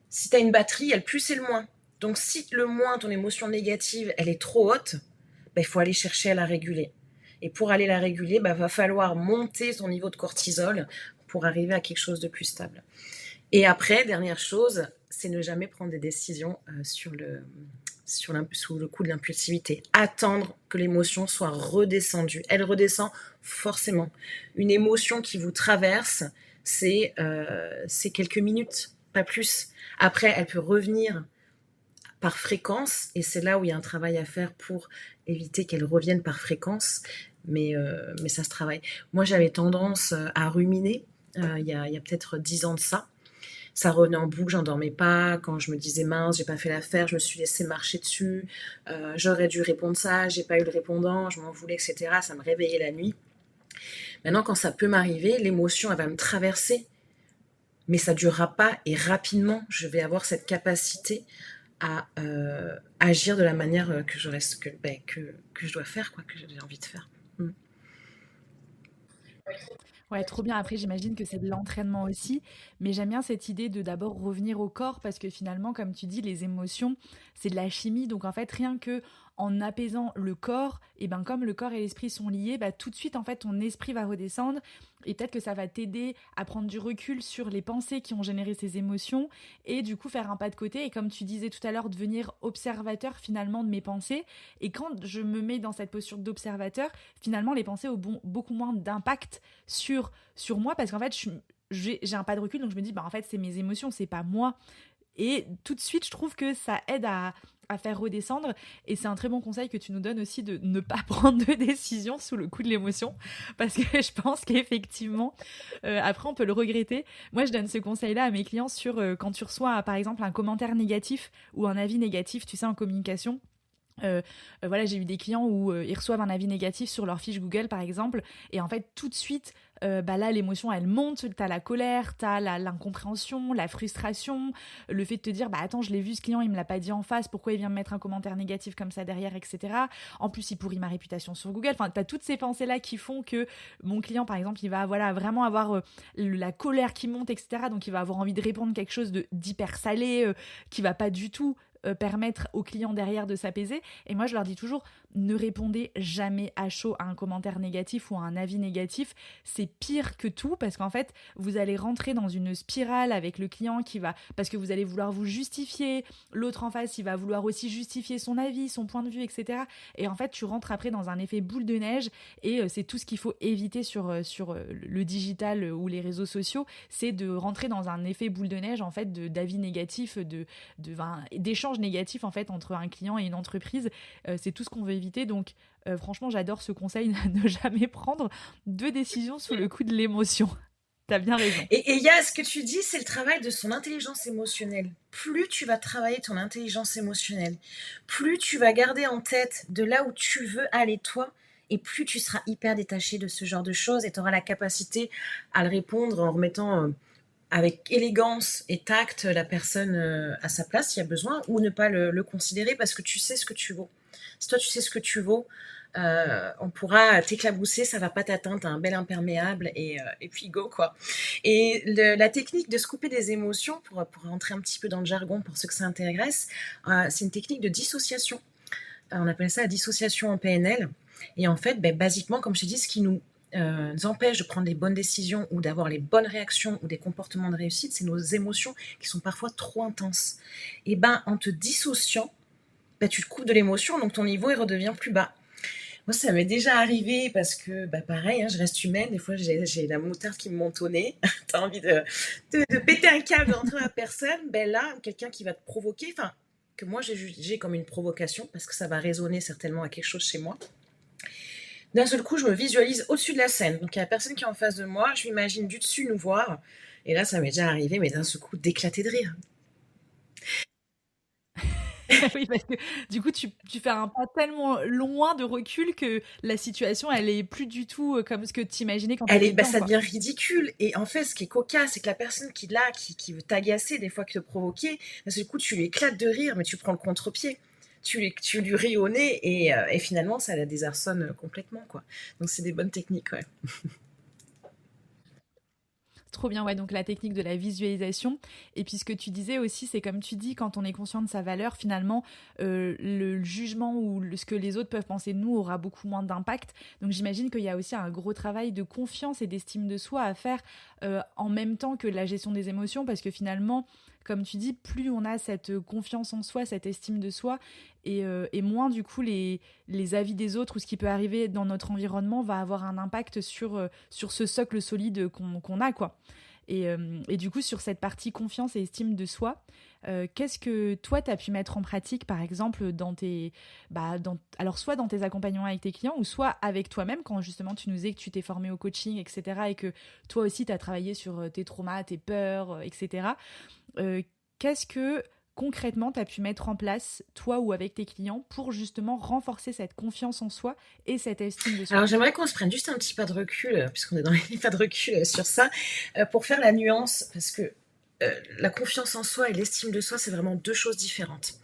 Si tu as une batterie, elle plus c'est le moins. Donc si le moins, ton émotion négative, elle est trop haute, il faut aller chercher à la réguler. Et pour aller la réguler, va falloir monter ton niveau de cortisol pour arriver à quelque chose de plus stable. Et après, dernière chose, c'est ne jamais prendre des décisions sous le coup de l'impulsivité. Attendre que l'émotion soit redescendue. Elle redescend forcément. Une émotion qui vous traverse, c'est quelques minutes, pas plus. Après, elle peut revenir par fréquence, et c'est là où il y a un travail à faire pour éviter qu'elle revienne par fréquence, mais ça se travaille. Moi, j'avais tendance à ruminer il y a peut-être 10 ans de ça. Ça revenait en boucle, j'en dormais pas. Quand je me disais mince, j'ai pas fait l'affaire, je me suis laissé marcher dessus. J'aurais dû répondre ça, j'ai pas eu le répondant, je m'en voulais, etc. Ça me réveillait la nuit. Maintenant, quand ça peut m'arriver, l'émotion, elle va me traverser, mais ça durera pas, et rapidement, je vais avoir cette capacité à agir de la manière que je dois faire, quoi, que j'ai envie de faire. Ouais, trop bien. Après, j'imagine que c'est de l'entraînement aussi. Mais j'aime bien cette idée de d'abord revenir au corps parce que finalement, comme tu dis, les émotions, c'est de la chimie. Donc en fait, rien que en apaisant le corps, et ben comme le corps et l'esprit sont liés, bah, tout de suite en fait ton esprit va redescendre et peut-être que ça va t'aider à prendre du recul sur les pensées qui ont généré ces émotions et du coup faire un pas de côté et comme tu disais tout à l'heure, devenir observateur finalement de mes pensées. Et quand je me mets dans cette posture d'observateur, finalement les pensées ont beaucoup moins d'impact sur moi parce qu'en fait j'ai un pas de recul, donc je me dis bah en fait c'est mes émotions, c'est pas moi. Et tout de suite, je trouve que ça aide à faire redescendre. Et c'est un très bon conseil que tu nous donnes aussi de ne pas prendre de décision sous le coup de l'émotion. Parce que je pense qu'effectivement, après, on peut le regretter. Moi, je donne ce conseil-là à mes clients sur quand tu reçois, par exemple, un commentaire négatif ou un avis négatif, tu sais, en communication. Voilà, j'ai eu des clients où ils reçoivent un avis négatif sur leur fiche Google par exemple et en fait tout de suite bah là l'émotion elle monte, t'as la colère, t'as l'incompréhension, la frustration, le fait de te dire bah attends je l'ai vu ce client il me l'a pas dit en face, pourquoi il vient me mettre un commentaire négatif comme ça derrière, etc. En plus il pourrit ma réputation sur Google, enfin t'as toutes ces pensées là qui font que mon client par exemple il va voilà vraiment avoir la colère qui monte, etc. Donc il va avoir envie de répondre quelque chose d'hyper salé qui va pas du tout permettre aux clients derrière de s'apaiser. Et moi, je leur dis toujours, ne répondez jamais à chaud à un commentaire négatif ou à un avis négatif. C'est pire que tout parce qu'en fait, vous allez rentrer dans une spirale avec le client qui va, parce que vous allez vouloir vous justifier, l'autre en face, il va vouloir aussi justifier son avis, son point de vue, etc. Et en fait, tu rentres après dans un effet boule de neige et c'est tout ce qu'il faut éviter sur le digital ou les réseaux sociaux, c'est de rentrer dans un effet boule de neige, en fait, d'avis négatifs, d'échanges négatifs, en fait, entre un client et une entreprise. C'est tout ce qu'on veut éviter. Donc, franchement, j'adore ce conseil, ne jamais prendre de décision sous le coup de l'émotion. T'as bien raison. Et il y a ce que tu dis, c'est le travail de son intelligence émotionnelle. Plus tu vas travailler ton intelligence émotionnelle, plus tu vas garder en tête de là où tu veux aller toi, et plus tu seras hyper détaché de ce genre de choses et tu auras la capacité à le répondre en remettant avec élégance et tact la personne à sa place s'il y a besoin, ou ne pas le considérer parce que tu sais ce que tu vaux. Si toi tu sais ce que tu vaux, on pourra t'éclabousser, ça va pas t'atteindre, t'as un bel imperméable et puis go quoi. Et la technique de se couper des émotions, pour rentrer un petit peu dans le jargon pour ceux que ça intéresse, c'est une technique de dissociation. On appelle ça la dissociation en PNL. Et en fait, basiquement, comme je t'ai dit, ce qui nous empêche de prendre les bonnes décisions ou d'avoir les bonnes réactions ou des comportements de réussite, c'est nos émotions qui sont parfois trop intenses. Et en te dissociant, tu te coupes de l'émotion, donc ton niveau il redevient plus bas. Moi, ça m'est déjà arrivé parce que, pareil, hein, je reste humaine. Des fois, j'ai la moutarde qui me monte au nez. Tu as envie de péter un câble entre la personne. Là, quelqu'un qui va te provoquer, que moi j'ai jugé comme une provocation parce que ça va résonner certainement à quelque chose chez moi. D'un seul coup, je me visualise au-dessus de la scène. Donc, il y a la personne qui est en face de moi. Je m'imagine du dessus nous voir. Et là, ça m'est déjà arrivé, mais d'un seul coup, d'éclater de rire. Oui, parce que du coup, tu fais un pas tellement loin de recul que la situation, elle est plus du tout comme ce que tu imaginais quand tu étais dedans, Ça quoi. devient ridicule. Et en fait, ce qui est cocasse, c'est que la personne qui veut t'agacer, des fois, qui te provoquer, d'un seul coup, tu lui éclates de rire, mais tu prends le contre-pied. Tu lui ris au nez et finalement, ça la désarçonne complètement, quoi. Donc, c'est des bonnes techniques, ouais. Trop bien, ouais, donc la technique de la visualisation. Et puis ce que tu disais aussi, c'est comme tu dis, quand on est conscient de sa valeur, finalement, le jugement ou ce que les autres peuvent penser de nous aura beaucoup moins d'impact. Donc j'imagine qu'il y a aussi un gros travail de confiance et d'estime de soi à faire en même temps que la gestion des émotions, parce que finalement, comme tu dis, plus on a cette confiance en soi, cette estime de soi, et moins du coup les avis des autres ou ce qui peut arriver dans notre environnement va avoir un impact sur ce socle solide qu'on a, quoi. Et du coup, sur cette partie confiance et estime de soi, qu'est-ce que toi, tu as pu mettre en pratique, par exemple, alors soit dans tes accompagnements avec tes clients, ou soit avec toi-même, quand justement tu nous disais que tu t'es formé au coaching, etc., et que toi aussi, tu as travaillé sur tes traumas, tes peurs, etc. Qu'est-ce que concrètement tu as pu mettre en place, toi ou avec tes clients, pour justement renforcer cette confiance en soi et cette estime de soi? Alors, j'aimerais qu'on se prenne juste un petit pas de recul, puisqu'on est dans les pas de recul sur ça, pour faire la nuance, parce que la confiance en soi et l'estime de soi, c'est vraiment deux choses différentes.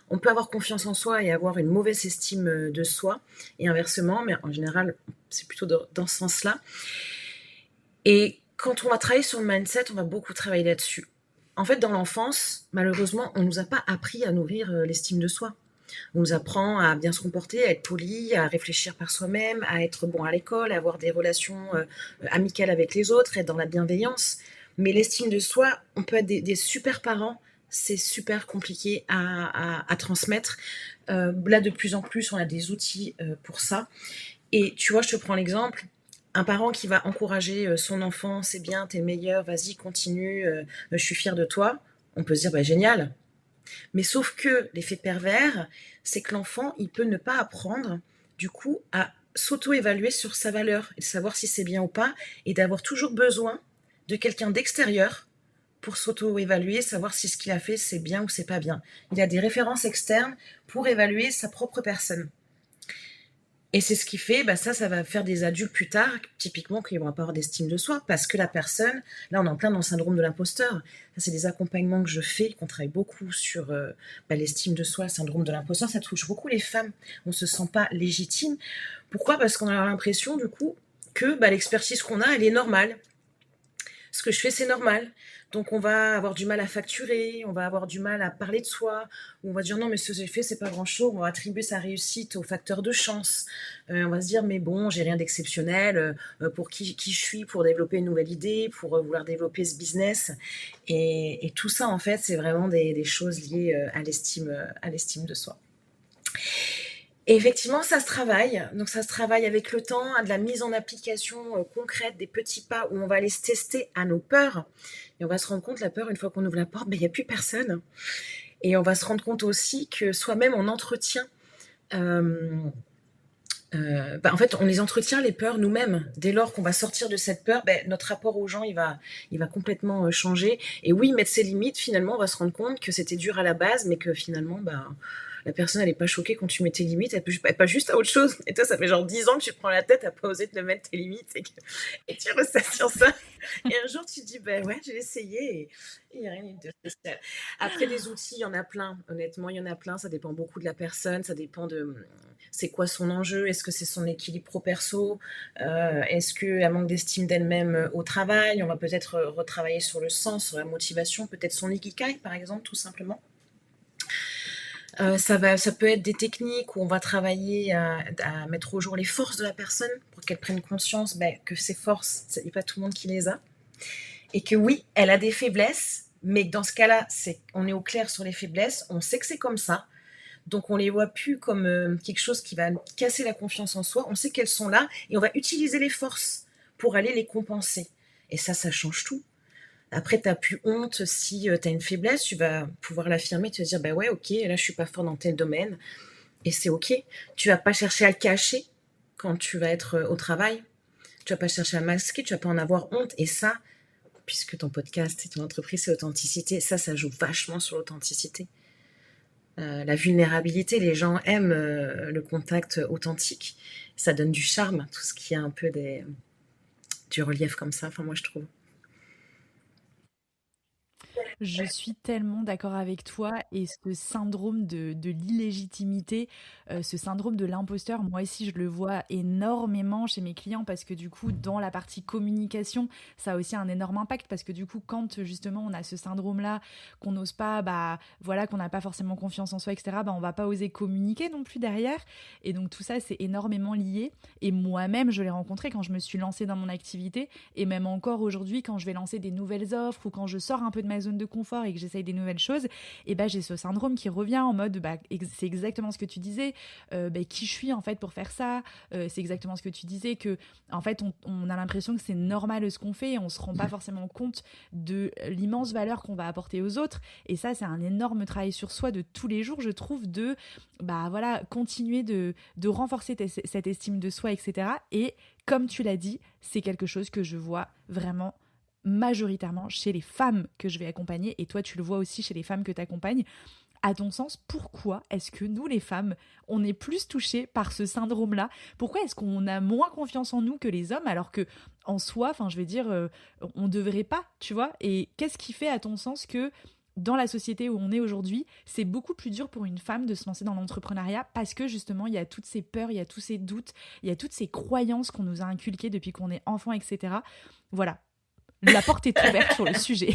On peut avoir confiance en soi et avoir une mauvaise estime de soi, et inversement, mais en général, c'est plutôt dans ce sens-là. Et quand on va travailler sur le mindset, on va beaucoup travailler là-dessus. En fait, dans l'enfance, malheureusement, on ne nous a pas appris à nourrir l'estime de soi. On nous apprend à bien se comporter, à être poli, à réfléchir par soi-même, à être bon à l'école, à avoir des relations amicales avec les autres, être dans la bienveillance. Mais l'estime de soi, on peut être des super parents, c'est super compliqué à transmettre. Là, de plus en plus, on a des outils pour ça. Et tu vois, je te prends l'exemple. Un parent qui va encourager son enfant, c'est bien, t'es le meilleur, vas-y, continue, je suis fière de toi. On peut se dire, bah, génial. Mais sauf que l'effet pervers, c'est que l'enfant, il peut ne pas apprendre, du coup, à s'auto-évaluer sur sa valeur, et de savoir si c'est bien ou pas, et d'avoir toujours besoin de quelqu'un d'extérieur pour s'auto-évaluer, savoir si ce qu'il a fait, c'est bien ou c'est pas bien. Il a des références externes pour évaluer sa propre personne. Et c'est ce qui fait, bah ça va faire des adultes plus tard, typiquement, qui vont pas avoir d'estime de soi, parce que la personne, là on est en plein dans le syndrome de l'imposteur. Ça, c'est des accompagnements que je fais, qu'on travaille beaucoup sur l'estime de soi, le syndrome de l'imposteur. Ça touche beaucoup les femmes. On se sent pas légitime. Pourquoi? Parce qu'on a l'impression, du coup, que l'expertise qu'on a, elle est normale. Ce que je fais, c'est normal. Donc on va avoir du mal à facturer, on va avoir du mal à parler de soi, on va dire non mais ce que j'ai fait c'est pas grand chose, on va attribuer sa réussite au facteur de chance, on va se dire mais bon j'ai rien d'exceptionnel, pour qui je suis, pour développer une nouvelle idée, pour vouloir développer ce business, et tout ça en fait c'est vraiment des choses liées à l'estime de soi. Et effectivement, ça se travaille. Donc, ça se travaille avec le temps, à de la mise en application concrète, des petits pas où on va aller se tester à nos peurs. Et on va se rendre compte, la peur, une fois qu'on ouvre la porte, il n'y a plus personne. Et on va se rendre compte aussi que soi-même, on entretient. En fait, on les entretient, les peurs, nous-mêmes. Dès lors qu'on va sortir de cette peur, notre rapport aux gens, il va complètement changer. Et oui, mettre ses limites, finalement, on va se rendre compte que c'était dur à la base, mais que finalement, la personne, elle est pas choquée quand tu mets tes limites, elle peut pas juste à autre chose. Et toi, ça fait genre 10 ans que tu te prends la tête à pas oser te mettre tes limites et tu restes sur ça. Et un jour, tu te dis, ouais, j'ai essayé et il n'y a rien de spécial. Après, des outils, il y en a plein. Honnêtement, il y en a plein. Ça dépend beaucoup de la personne. Ça dépend de c'est quoi son enjeu. Est-ce que c'est son équilibre pro-perso? Est-ce qu'elle manque d'estime d'elle-même au travail? On va peut-être retravailler sur le sens, sur la motivation, peut-être son ikigai, par exemple, tout simplement. Ça peut être des techniques où on va travailler à mettre au jour les forces de la personne pour qu'elle prenne conscience que ces forces, il n'y a pas tout le monde qui les a. Et que oui, elle a des faiblesses, mais dans ce cas-là, on est au clair sur les faiblesses, on sait que c'est comme ça. Donc on les voit plus comme quelque chose qui va casser la confiance en soi. On sait qu'elles sont là et on va utiliser les forces pour aller les compenser. Et ça change tout. Après, t'as plus honte si t'as une faiblesse, tu vas pouvoir l'affirmer, te dire ouais, ok, là je suis pas fort dans tel domaine, et c'est ok. Tu vas pas chercher à le cacher quand tu vas être au travail. Tu vas pas chercher à masquer, tu vas pas en avoir honte. Et ça, puisque ton podcast et ton entreprise c'est authenticité, ça joue vachement sur l'authenticité. La vulnérabilité, les gens aiment le contact authentique. Ça donne du charme, tout ce qui a un peu du relief comme ça. Enfin, moi je trouve. Je suis tellement d'accord avec toi et ce syndrome de l'illégitimité, ce syndrome de l'imposteur, moi aussi je le vois énormément chez mes clients parce que du coup dans la partie communication, ça a aussi un énorme impact parce que du coup quand justement on a ce syndrome-là, qu'on n'ose pas, voilà, qu'on n'a pas forcément confiance en soi, etc., on va pas oser communiquer non plus derrière. Et donc tout ça c'est énormément lié. Et moi-même je l'ai rencontré quand je me suis lancée dans mon activité et même encore aujourd'hui quand je vais lancer des nouvelles offres ou quand je sors un peu de ma zone de confort et que j'essaye des nouvelles choses, et j'ai ce syndrome qui revient en mode c'est exactement ce que tu disais, qui je suis en fait pour faire ça, c'est exactement ce que tu disais, que en fait on a l'impression que c'est normal ce qu'on fait et on se rend pas forcément compte de l'immense valeur qu'on va apporter aux autres. Et ça c'est un énorme travail sur soi de tous les jours, je trouve, de voilà, continuer de renforcer cette estime de soi, etc. Et comme tu l'as dit, c'est quelque chose que je vois vraiment majoritairement chez les femmes que je vais accompagner, et toi tu le vois aussi chez les femmes que tu accompagnes. À ton sens, pourquoi est-ce que nous les femmes, on est plus touchées par ce syndrome-là? Pourquoi est-ce qu'on a moins confiance en nous que les hommes, alors que en soi, je vais dire, on devrait pas, tu vois? Et qu'est-ce qui fait à ton sens que dans la société où on est aujourd'hui, c'est beaucoup plus dur pour une femme de se lancer dans l'entrepreneuriat parce que justement, il y a toutes ces peurs, il y a tous ces doutes, il y a toutes ces croyances qu'on nous a inculquées depuis qu'on est enfant, etc. Voilà. La porte est ouverte sur le sujet.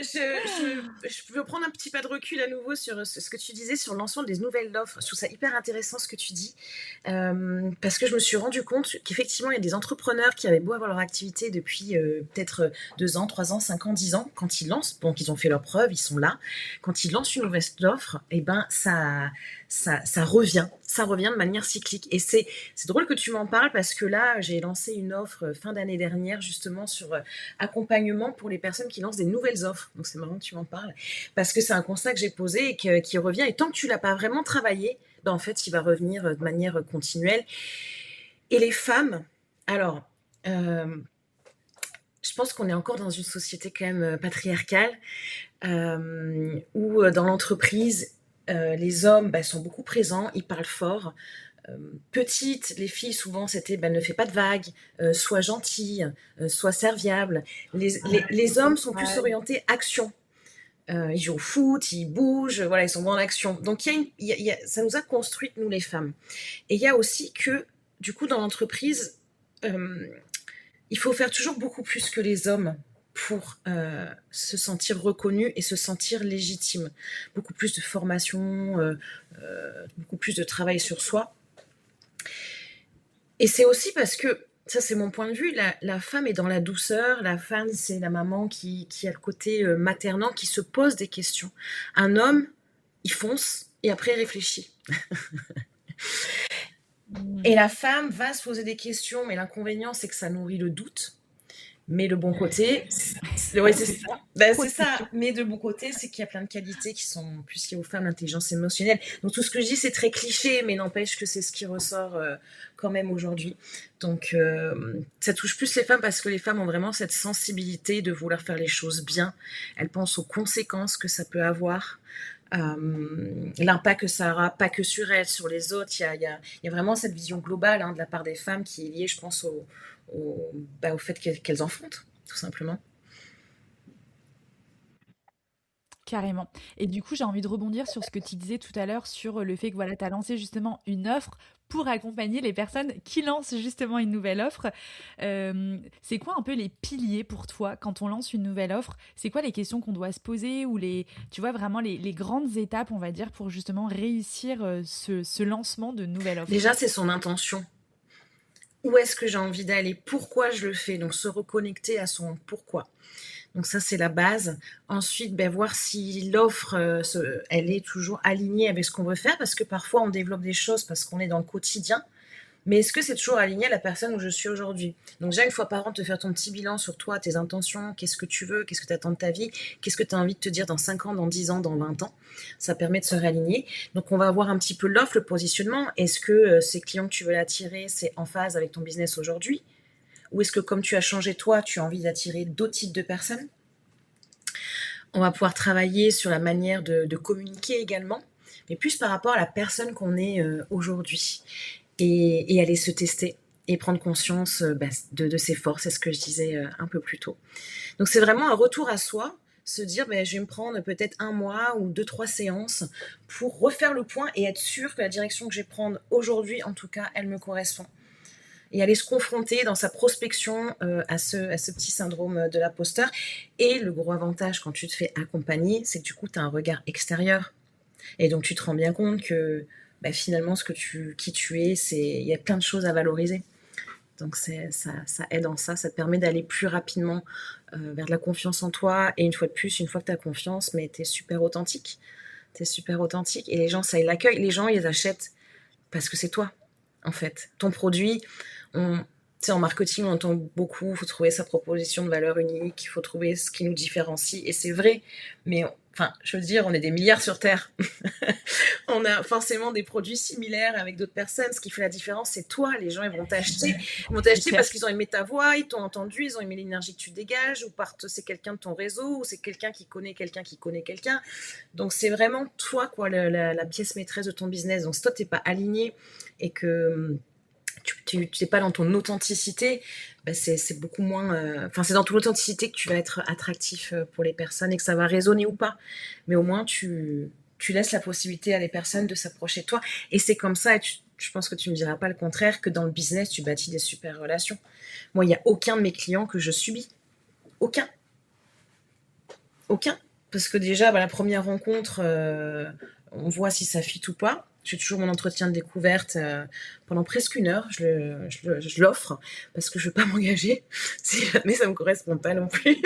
Je veux prendre un petit pas de recul à nouveau sur ce que tu disais sur l'ensemble des nouvelles offres. Je trouve ça hyper intéressant ce que tu dis, parce que je me suis rendu compte qu'effectivement, il y a des entrepreneurs qui avaient beau avoir leur activité depuis peut-être 2 ans, 3 ans, 5 ans, 10 ans. Quand ils lancent, donc ils ont fait leurs preuves, ils sont là. Quand ils lancent une nouvelle offre, eh ben, ça revient de manière cyclique. Et c'est drôle que tu m'en parles parce que là, j'ai lancé une offre fin d'année dernière justement sur accompagnement pour les personnes qui lancent des nouvelles offres. Donc c'est marrant que tu m'en parles parce que c'est un constat que j'ai posé et qui revient. Et tant que tu l'as pas vraiment travaillé, ben en fait, il va revenir de manière continuelle. Et les femmes, alors, je pense qu'on est encore dans une société quand même patriarcale où dans l'entreprise, les hommes sont beaucoup présents, ils parlent fort. Petites, les filles, souvent, c'était ne fais pas de vagues, sois gentille, sois serviable. Les hommes sont plus orientés action. Ils jouent au foot, ils bougent, voilà, ils sont dans l'action. Donc, ça nous a construites, nous, les femmes. Et il y a aussi que, du coup, dans l'entreprise, il faut faire toujours beaucoup plus que les hommes pour se sentir reconnu et se sentir légitime. Beaucoup plus de formation, beaucoup plus de travail sur soi. Et c'est aussi parce que, ça c'est mon point de vue, la femme est dans la douceur, la femme c'est la maman qui a le côté maternant, qui se pose des questions. Un homme, il fonce et après il réfléchit. Et la femme va se poser des questions, mais l'inconvénient c'est que ça nourrit le doute. Mais le bon côté, ouais, c'est ça. C'est ça. Mais de bon côté, c'est qu'il y a plein de qualités qui sont plus liées aux femmes, l'intelligence émotionnelle. Donc tout ce que je dis, c'est très cliché, mais n'empêche que c'est ce qui ressort quand même aujourd'hui. Donc ça touche plus les femmes parce que les femmes ont vraiment cette sensibilité de vouloir faire les choses bien. Elles pensent aux conséquences que ça peut avoir. L'impact que ça aura, pas que sur elles, sur les autres. Il y a vraiment cette vision globale de la part des femmes qui est liée, je pense, au fait qu'elles enfantent, tout simplement. Carrément. Et du coup, j'ai envie de rebondir sur ce que tu disais tout à l'heure sur le fait que voilà, tu as lancé justement une offre pour accompagner les personnes qui lancent justement une nouvelle offre. C'est quoi un peu les piliers pour toi quand on lance une nouvelle offre? C'est quoi les questions qu'on doit se poser ou tu vois, vraiment les grandes étapes, on va dire, pour justement réussir ce lancement de nouvelle offre? Déjà, c'est son intention. Où est-ce que j'ai envie d'aller? Pourquoi je le fais? Donc, se reconnecter à son pourquoi. Donc ça, c'est la base. Ensuite, voir si l'offre, elle est toujours alignée avec ce qu'on veut faire, parce que parfois, on développe des choses parce qu'on est dans le quotidien. Mais est-ce que c'est toujours aligné à la personne où je suis aujourd'hui? Donc déjà, une fois par an, te faire ton petit bilan sur toi, tes intentions, qu'est-ce que tu veux, qu'est-ce que tu attends de ta vie, qu'est-ce que tu as envie de te dire dans 5 ans, dans 10 ans, dans 20 ans. Ça permet de se réaligner. Donc on va voir un petit peu l'offre, le positionnement. Est-ce que ces clients que tu veux attirer, c'est en phase avec ton business aujourd'hui? Ou est-ce que comme tu as changé toi, tu as envie d'attirer d'autres types de personnes? On va pouvoir travailler sur la manière de communiquer également, mais plus par rapport à la personne qu'on est aujourd'hui. Et aller se tester et prendre conscience de ses forces, c'est ce que je disais un peu plus tôt. Donc c'est vraiment un retour à soi, se dire je vais me prendre peut-être 1 mois ou 2-3 séances pour refaire le point et être sûr que la direction que je vais prendre aujourd'hui, en tout cas, elle me correspond. Et aller se confronter dans sa prospection à ce petit syndrome de l'imposteur. Et le gros avantage quand tu te fais accompagner, c'est que du coup, tu as un regard extérieur. Et donc, tu te rends bien compte que finalement, qui tu es, il y a plein de choses à valoriser. Donc, ça aide en ça. Ça te permet d'aller plus rapidement vers de la confiance en toi. Et une fois de plus, une fois que tu as confiance, mais tu es super authentique. Tu es super authentique. Et les gens, ça, ils l'accueillent. Les gens, ils achètent parce que c'est toi, en fait. Ton produit, en marketing, on entend beaucoup, il faut trouver sa proposition de valeur unique, il faut trouver ce qui nous différencie, et c'est vrai, mais je veux dire, on est des milliards sur Terre. On a forcément des produits similaires avec d'autres personnes. Ce qui fait la différence, c'est toi. Les gens, ils vont t'acheter. Ils vont t'acheter parce qu'ils ont aimé ta voix, ils t'ont entendu, ils ont aimé l'énergie que tu dégages, ou c'est quelqu'un de ton réseau, ou c'est quelqu'un qui connaît quelqu'un qui connaît quelqu'un. Donc, c'est vraiment toi, quoi, la pièce maîtresse de ton business. Donc, si toi, t'es pas aligné et que tu n'es pas dans ton authenticité, c'est beaucoup moins... c'est dans ton authenticité que tu vas être attractif pour les personnes et que ça va résonner ou pas. Mais au moins, tu laisses la possibilité à les personnes de s'approcher de toi. Et c'est comme ça, je pense que tu me diras pas le contraire, que dans le business, tu bâtis des super relations. Moi, il y a aucun de mes clients que je subis. Aucun. Aucun. Parce que déjà, la première rencontre, on voit si ça fit ou pas. J'ai toujours mon entretien de découverte pendant presque 1 heure. Je l'offre parce que je veux pas m'engager si jamais ça me correspond pas non plus.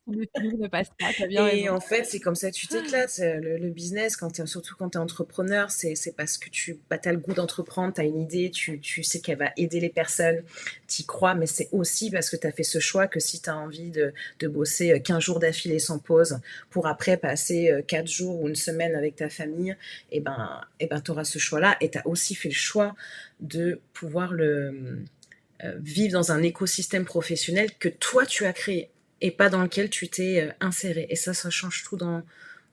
Le feeling ne passe pas, tu as bien Et raison. en fait, c'est comme ça que tu t'éclates. Le business, surtout quand tu es entrepreneur, c'est parce que tu as le goût d'entreprendre, tu as une idée, tu sais qu'elle va aider les personnes, tu y crois, mais c'est aussi parce que tu as fait ce choix que si tu as envie de bosser 15 jours d'affilée sans pause pour après passer 4 jours ou une semaine avec ta famille, tu auras ce choix-là. Et tu as aussi fait le choix de pouvoir vivre dans un écosystème professionnel que toi, tu as créé et pas dans lequel tu t'es inséré. Et ça change tout dans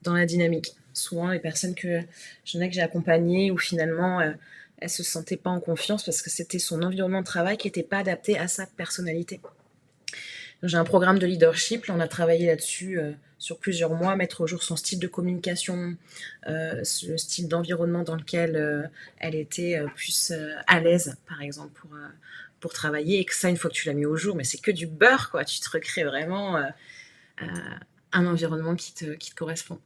la dynamique. Souvent, les personnes que j'ai accompagnées où finalement elle se sentait pas en confiance parce que c'était son environnement de travail qui n'était pas adapté à sa personnalité. Donc, j'ai un programme de leadership, là, on a travaillé là-dessus sur plusieurs mois, mettre au jour son style de communication, le style d'environnement dans lequel elle était plus à l'aise, par exemple, pour travailler. Et que ça, une fois que tu l'as mis au jour, mais c'est que du beurre, quoi. Tu te recrées vraiment un environnement qui te correspond.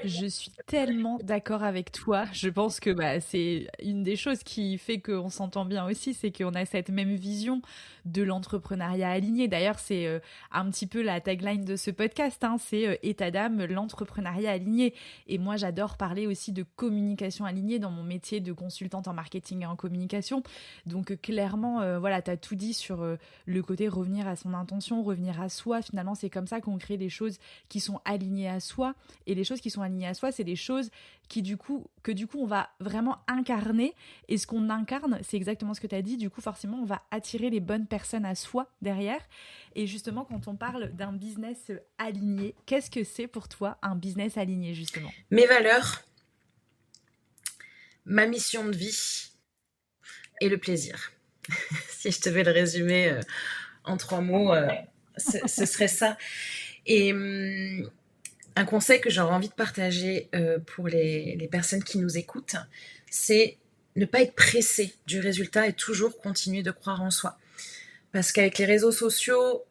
Je suis tellement d'accord avec toi. Je pense que c'est une des choses qui fait qu'on s'entend bien aussi, c'est qu'on a cette même vision de l'entrepreneuriat aligné. D'ailleurs, c'est un petit peu la tagline de ce podcast, hein, c'est état d'âme, l'entrepreneuriat aligné. Et moi, j'adore parler aussi de communication alignée dans mon métier de consultante en marketing et en communication. Donc clairement, voilà, tu as tout dit sur le côté revenir à son intention, revenir à soi. Finalement, c'est comme ça qu'on crée des choses qui sont alignées à soi. Et les choses qui sont alignées à soi, c'est des choses que du coup, on va vraiment incarner. Et ce qu'on incarne, c'est exactement ce que tu as dit. Du coup, forcément, on va attirer les bonnes personnes à soi derrière. Et justement, quand on parle d'un business aligné, qu'est-ce que c'est pour toi un business aligné, justement? Mes valeurs, ma mission de vie et le plaisir. Si je devais le résumer en 3 mots, ce serait ça. Et un conseil que j'aurais envie de partager pour les personnes qui nous écoutent, c'est ne pas être pressé du résultat et toujours continuer de croire en soi. Parce qu'avec les réseaux sociaux,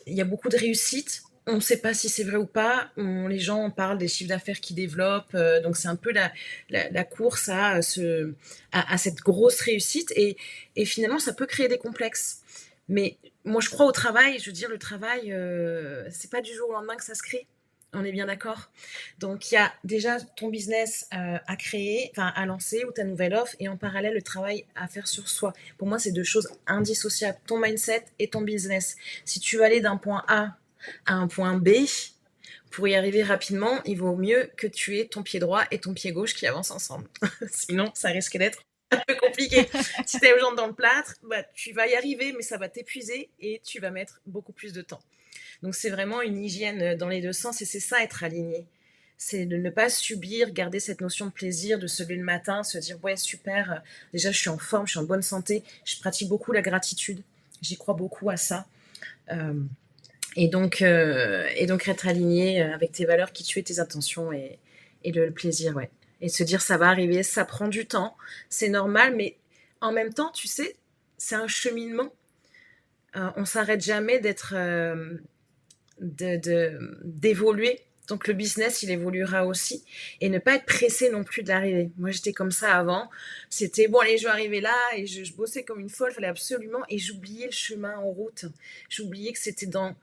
il y a beaucoup de réussite. On ne sait pas si c'est vrai ou pas. Les gens parlent des chiffres d'affaires qui développent. Donc c'est un peu la course à cette grosse réussite. Et finalement, ça peut créer des complexes. Mais moi, je crois au travail. Je veux dire, le travail, c'est pas du jour au lendemain que ça se crée. On est bien d'accord. Donc il y a déjà ton business à créer, enfin à lancer ou ta nouvelle offre et en parallèle le travail à faire sur soi. Pour moi, c'est 2 choses indissociables, ton mindset et ton business. Si tu veux aller d'un point A à un point B, pour y arriver rapidement, il vaut mieux que tu aies ton pied droit et ton pied gauche qui avancent ensemble. Sinon, ça risque d'être un peu compliqué. Si tu as les jambes dans le plâtre, tu vas y arriver, mais ça va t'épuiser et tu vas mettre beaucoup plus de temps. Donc c'est vraiment une hygiène dans les 2 sens et c'est ça être aligné. C'est de ne pas subir, garder cette notion de plaisir, de se lever le matin, se dire ouais super, déjà je suis en forme, je suis en bonne santé. Je pratique beaucoup la gratitude, j'y crois beaucoup à ça. Euh, et donc être aligné avec tes valeurs, qui tu es, tes intentions et le plaisir, ouais. Et se dire ça va arriver, ça prend du temps, c'est normal, mais en même temps, tu sais, c'est un cheminement. On s'arrête jamais d'évoluer. Donc le business, il évoluera aussi. Et ne pas être pressé non plus de l'arrivée. Moi, j'étais comme ça avant. C'était, bon, allez, je vais arriver là. Et je bossais comme une folle, il fallait absolument. Et j'oubliais le chemin en route. J'oubliais que c'était dans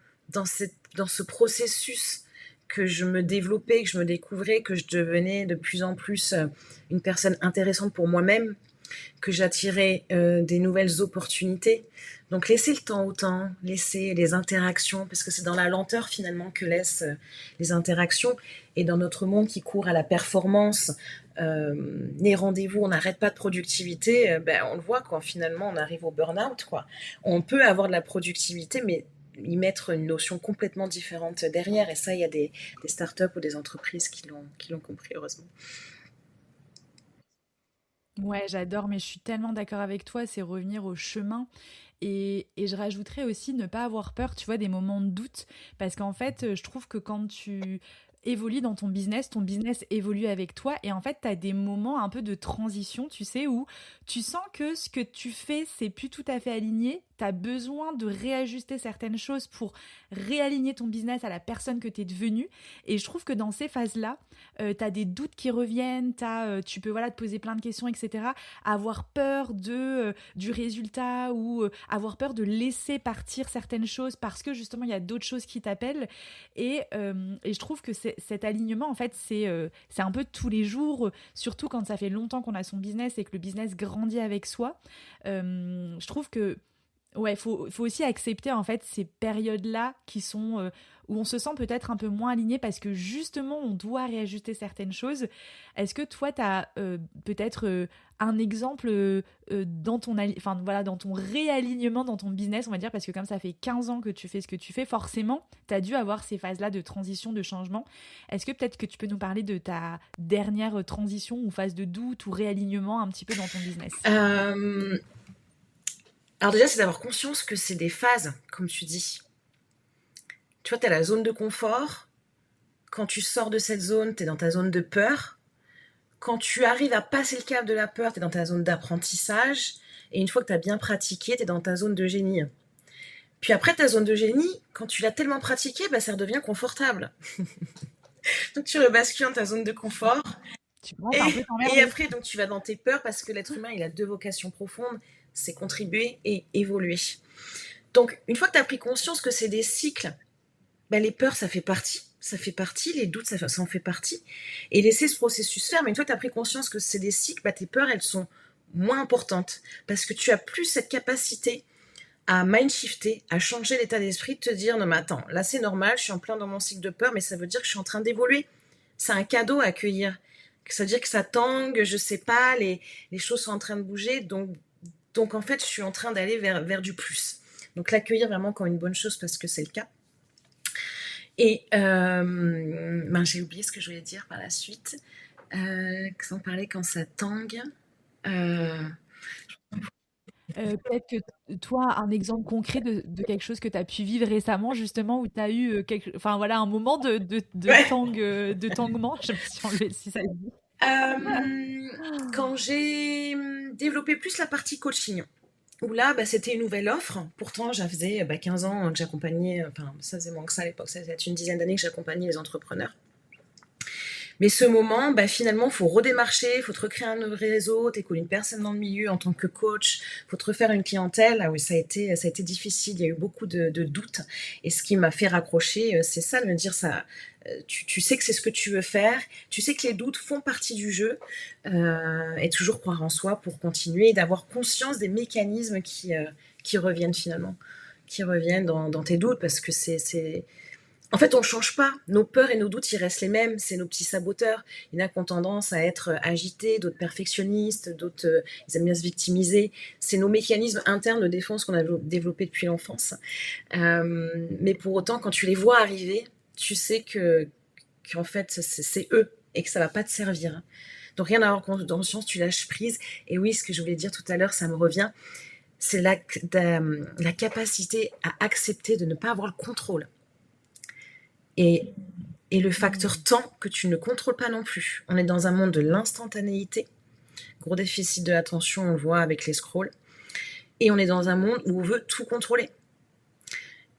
ce processus que je me développais, que je me découvrais, que je devenais de plus en plus une personne intéressante pour moi-même, que j'attirais des nouvelles opportunités. Donc laisser le temps au temps, laisser les interactions, parce que c'est dans la lenteur finalement que laissent les interactions. Et dans notre monde qui court à la performance, les rendez-vous, on n'arrête pas de productivité, on le voit quand finalement on arrive au burn-out, quoi. On peut avoir de la productivité, mais y mettre une notion complètement différente derrière. Et ça, il y a des startups ou des entreprises qui l'ont compris, heureusement. Ouais, j'adore, mais je suis tellement d'accord avec toi, c'est revenir au chemin. Et je rajouterais aussi ne pas avoir peur, tu vois, des moments de doute. Parce qu'en fait, je trouve que quand tu évolues dans ton business évolue avec toi et en fait, tu as des moments un peu de transition, tu sais, où tu sens que ce que tu fais, c'est plus tout à fait aligné, tu as besoin de réajuster certaines choses pour réaligner ton business à la personne que tu es devenue et je trouve que dans ces phases-là, tu as des doutes qui reviennent, tu peux voilà, te poser plein de questions, etc. Avoir peur du résultat ou avoir peur de laisser partir certaines choses parce que justement, il y a d'autres choses qui t'appellent et je trouve que cet alignement, en fait, c'est un peu tous les jours, surtout quand ça fait longtemps qu'on a son business et que le business grandit avec soi. Je trouve que ouais, faut aussi accepter en fait ces périodes-là qui sont où on se sent peut-être un peu moins aligné parce que justement on doit réajuster certaines choses. Est-ce que toi tu as peut-être un exemple dans enfin voilà dans ton réalignement dans ton business, on va dire parce que comme ça fait 15 ans que tu fais ce que tu fais, forcément, tu as dû avoir ces phases-là de transition, de changement. Est-ce que peut-être que tu peux nous parler de ta dernière transition ou phase de doute ou réalignement un petit peu dans ton business? Euh, alors déjà, c'est d'avoir conscience que c'est des phases, comme tu dis. Tu vois, tu as la zone de confort. Quand tu sors de cette zone, tu es dans ta zone de peur. Quand tu arrives à passer le cap de la peur, tu es dans ta zone d'apprentissage. Et une fois que tu as bien pratiqué, tu es dans ta zone de génie. Puis après ta zone de génie, quand tu l'as tellement pratiqué, bah, ça redevient confortable. Donc tu rebascules dans ta zone de confort. Tu commences à Et, un peu et t'emmerder. après, donc tu vas dans tes peurs parce que l'être humain, il a deux vocations profondes, c'est contribuer et évoluer. Donc une fois que tu as pris conscience que c'est des cycles, bah, les peurs, ça fait partie. Ça fait partie, les doutes, ça en fait partie. Et laisser ce processus faire. Mais une fois que tu as pris conscience que c'est des cycles, bah, tes peurs, elles sont moins importantes. Parce que tu as plus cette capacité à mindshifter, à changer l'état d'esprit, de te dire non mais attends, là c'est normal, je suis en plein dans mon cycle de peur, mais ça veut dire que je suis en train d'évoluer. C'est un cadeau à accueillir. Ça veut dire que ça tangue, je sais pas, les choses sont en train de bouger, donc en fait je suis en train d'aller vers du plus. Donc l'accueillir vraiment comme une bonne chose parce que c'est le cas. Et j'ai oublié ce que je voulais dire par la suite. Sans parler quand ça tangue. Euh, Peut-être que toi, un exemple concret de quelque chose que tu as pu vivre récemment, justement, où tu as eu enfin, voilà, un moment ouais. de tangement, je sais pas si ça existe. Quand j'ai développé plus la partie coaching, où là, bah, c'était une nouvelle offre. Pourtant, ça faisait 15 ans que j'accompagnais, enfin, ça faisait moins que ça à l'époque, ça faisait une dizaine d'années que j'accompagnais les entrepreneurs. Mais ce moment, bah, finalement, il faut redémarcher, il faut te recréer un nouveau réseau, tu écoutes une personne dans le milieu en tant que coach, il faut te refaire une clientèle. Ah oui, ça a été difficile, il y a eu beaucoup de doutes. Et ce qui m'a fait raccrocher, c'est ça, de me dire ça. Tu sais que c'est ce que tu veux faire, tu sais que les doutes font partie du jeu, et toujours croire en soi pour continuer et d'avoir conscience des mécanismes qui reviennent finalement, qui reviennent dans tes doutes, parce que en fait, on ne change pas. Nos peurs et nos doutes, ils restent les mêmes. C'est nos petits saboteurs. Il y en a qui ont tendance à être agités, d'autres perfectionnistes, d'autres, ils aiment bien se victimiser. C'est nos mécanismes internes de défense qu'on a développés depuis l'enfance. Mais pour autant, quand tu les vois arriver, tu sais qu'en fait, c'est eux et que ça ne va pas te servir. Donc, rien à avoir conscience, tu lâches prise. Et oui, ce que je voulais dire tout à l'heure, ça me revient. C'est la capacité à accepter de ne pas avoir le contrôle. Et le facteur temps que tu ne contrôles pas non plus. On est dans un monde de l'instantanéité. Gros déficit de l'attention, on le voit avec les scrolls. Et on est dans un monde où on veut tout contrôler.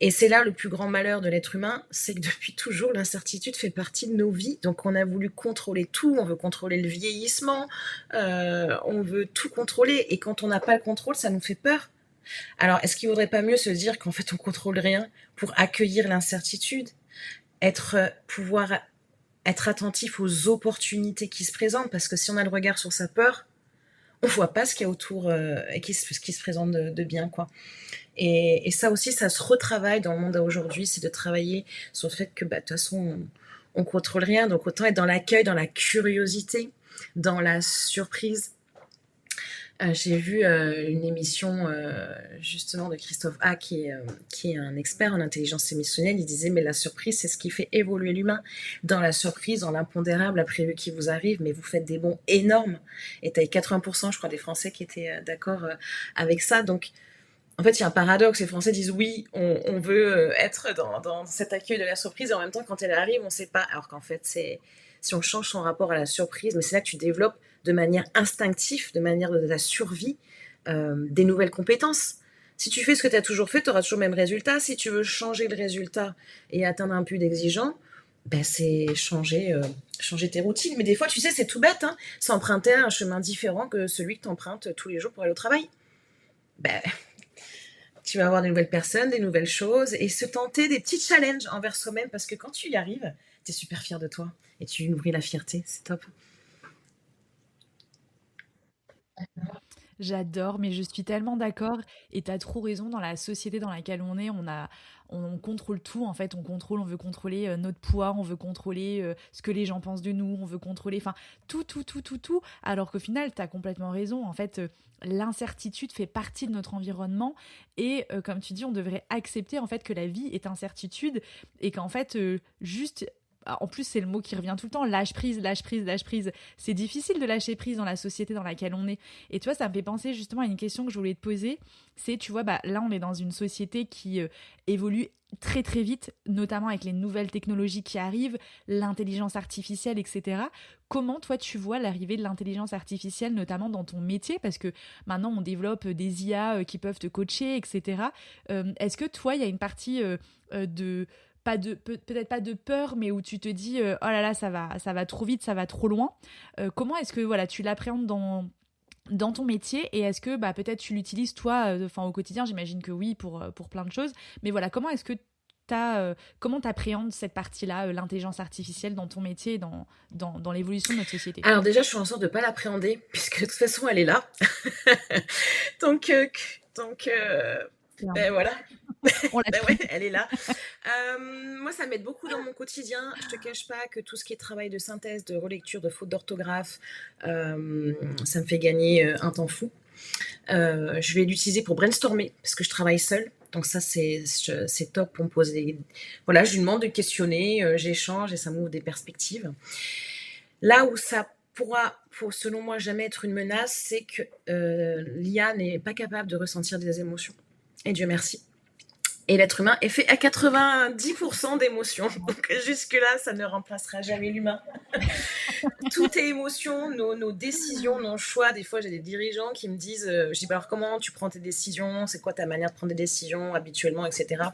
Et c'est là le plus grand malheur de l'être humain, c'est que depuis toujours, l'incertitude fait partie de nos vies. Donc on a voulu contrôler tout, on veut contrôler le vieillissement, on veut tout contrôler. Et quand on n'a pas le contrôle, ça nous fait peur. Alors, est-ce qu'il ne vaudrait pas mieux se dire qu'en fait, on ne contrôle rien pour accueillir l'incertitude, pouvoir être attentif aux opportunités qui se présentent, parce que si on a le regard sur sa peur, on voit pas ce qu'il y a autour et ce qui se présente de bien, quoi. Et ça aussi, ça se retravaille dans le monde d'aujourd'hui, c'est de travailler sur le fait que, de toute façon, on contrôle rien, donc autant être dans l'accueil, dans la curiosité, dans la surprise. J'ai vu une émission justement de Christophe A qui est un expert en intelligence émotionnelle. Il disait mais la surprise c'est ce qui fait évoluer l'humain. Dans la surprise, dans l'impondérable, imprévu qui vous arrive, mais vous faites des bonds énormes. Et tu as 80% je crois des Français qui étaient d'accord avec ça. Donc En fait, il y a un paradoxe. Les Français disent oui, on veut être dans cet accueil de la surprise, et en même temps, quand elle arrive, on ne sait pas. Alors qu'en fait, c'est si on change son rapport à la surprise, mais c'est là que tu développes de manière instinctive, de manière de la survie, des nouvelles compétences. Si tu fais ce que tu as toujours fait, tu auras toujours le même résultat. Si tu veux changer le résultat et atteindre un but exigeant, ben c'est changer tes routines. Mais des fois, tu sais, c'est tout bête, hein, c'est emprunter un chemin différent que celui que tu empruntes tous les jours pour aller au travail. Ben, tu vas avoir des nouvelles personnes, des nouvelles choses, et se tenter des petits challenges envers soi-même, parce que quand tu y arrives, tu es super fier de toi, et tu nourris la fierté, c'est top. J'adore, mais je suis tellement d'accord et tu as trop raison. Dans la société dans laquelle on est, on contrôle tout en fait. On veut contrôler notre poids, on veut contrôler ce que les gens pensent de nous, on veut contrôler, enfin tout, tout, tout, tout, tout. Alors qu'au final, tu as complètement raison. En fait, l'incertitude fait partie de notre environnement et comme tu dis, on devrait accepter en fait que la vie est incertitude et qu'en fait, juste en plus, c'est le mot qui revient tout le temps, lâche prise, lâche prise, lâche prise. C'est difficile de lâcher prise dans la société dans laquelle on est. Et tu vois, ça me fait penser justement à une question que je voulais te poser. C'est, tu vois, bah, là, on est dans une société qui évolue très très vite, notamment avec les nouvelles technologies qui arrivent, l'intelligence artificielle, etc. Comment toi tu vois l'arrivée de l'intelligence artificielle, notamment dans ton métier, parce que maintenant on développe des IA qui peuvent te coacher, etc. Est-ce que toi il y a une partie de pas de peut-être pas de peur, mais où tu te dis oh là là ça va trop vite, ça va trop loin. Comment est-ce que voilà tu l'appréhendes dans ton métier et est-ce que bah peut-être tu l'utilises toi enfin au quotidien, j'imagine que oui pour plein de choses, mais voilà comment est-ce que comment t'appréhendes cette partie-là, l'intelligence artificielle dans ton métier et dans l'évolution de notre société? Alors déjà, je suis en sorte de ne pas l'appréhender, puisque de toute façon, elle est là. donc, euh, donc, C'est un- ben voilà, On ben l'a ouais, pris. elle est là. Moi, ça m'aide beaucoup dans mon quotidien. Je te cache pas que tout ce qui est travail de synthèse, de relecture, de faute d'orthographe, ça me fait gagner un temps fou. Je vais l'utiliser pour brainstormer parce que je travaille seule. Donc ça, c'est top pour me poser. Voilà, je lui demande de questionner, j'échange et ça m'ouvre des perspectives. Là où ça pourra, selon moi, jamais être une menace, c'est que l'IA n'est pas capable de ressentir des émotions. Et Dieu merci. Et l'être humain est fait à 90% d'émotions. Donc jusque-là, ça ne remplacera jamais l'humain. Tout est émotion, nos décisions, nos choix. Des fois, j'ai des dirigeants qui me disent, je dis, bah, alors comment tu prends tes décisions? C'est quoi ta manière de prendre des décisions habituellement, etc.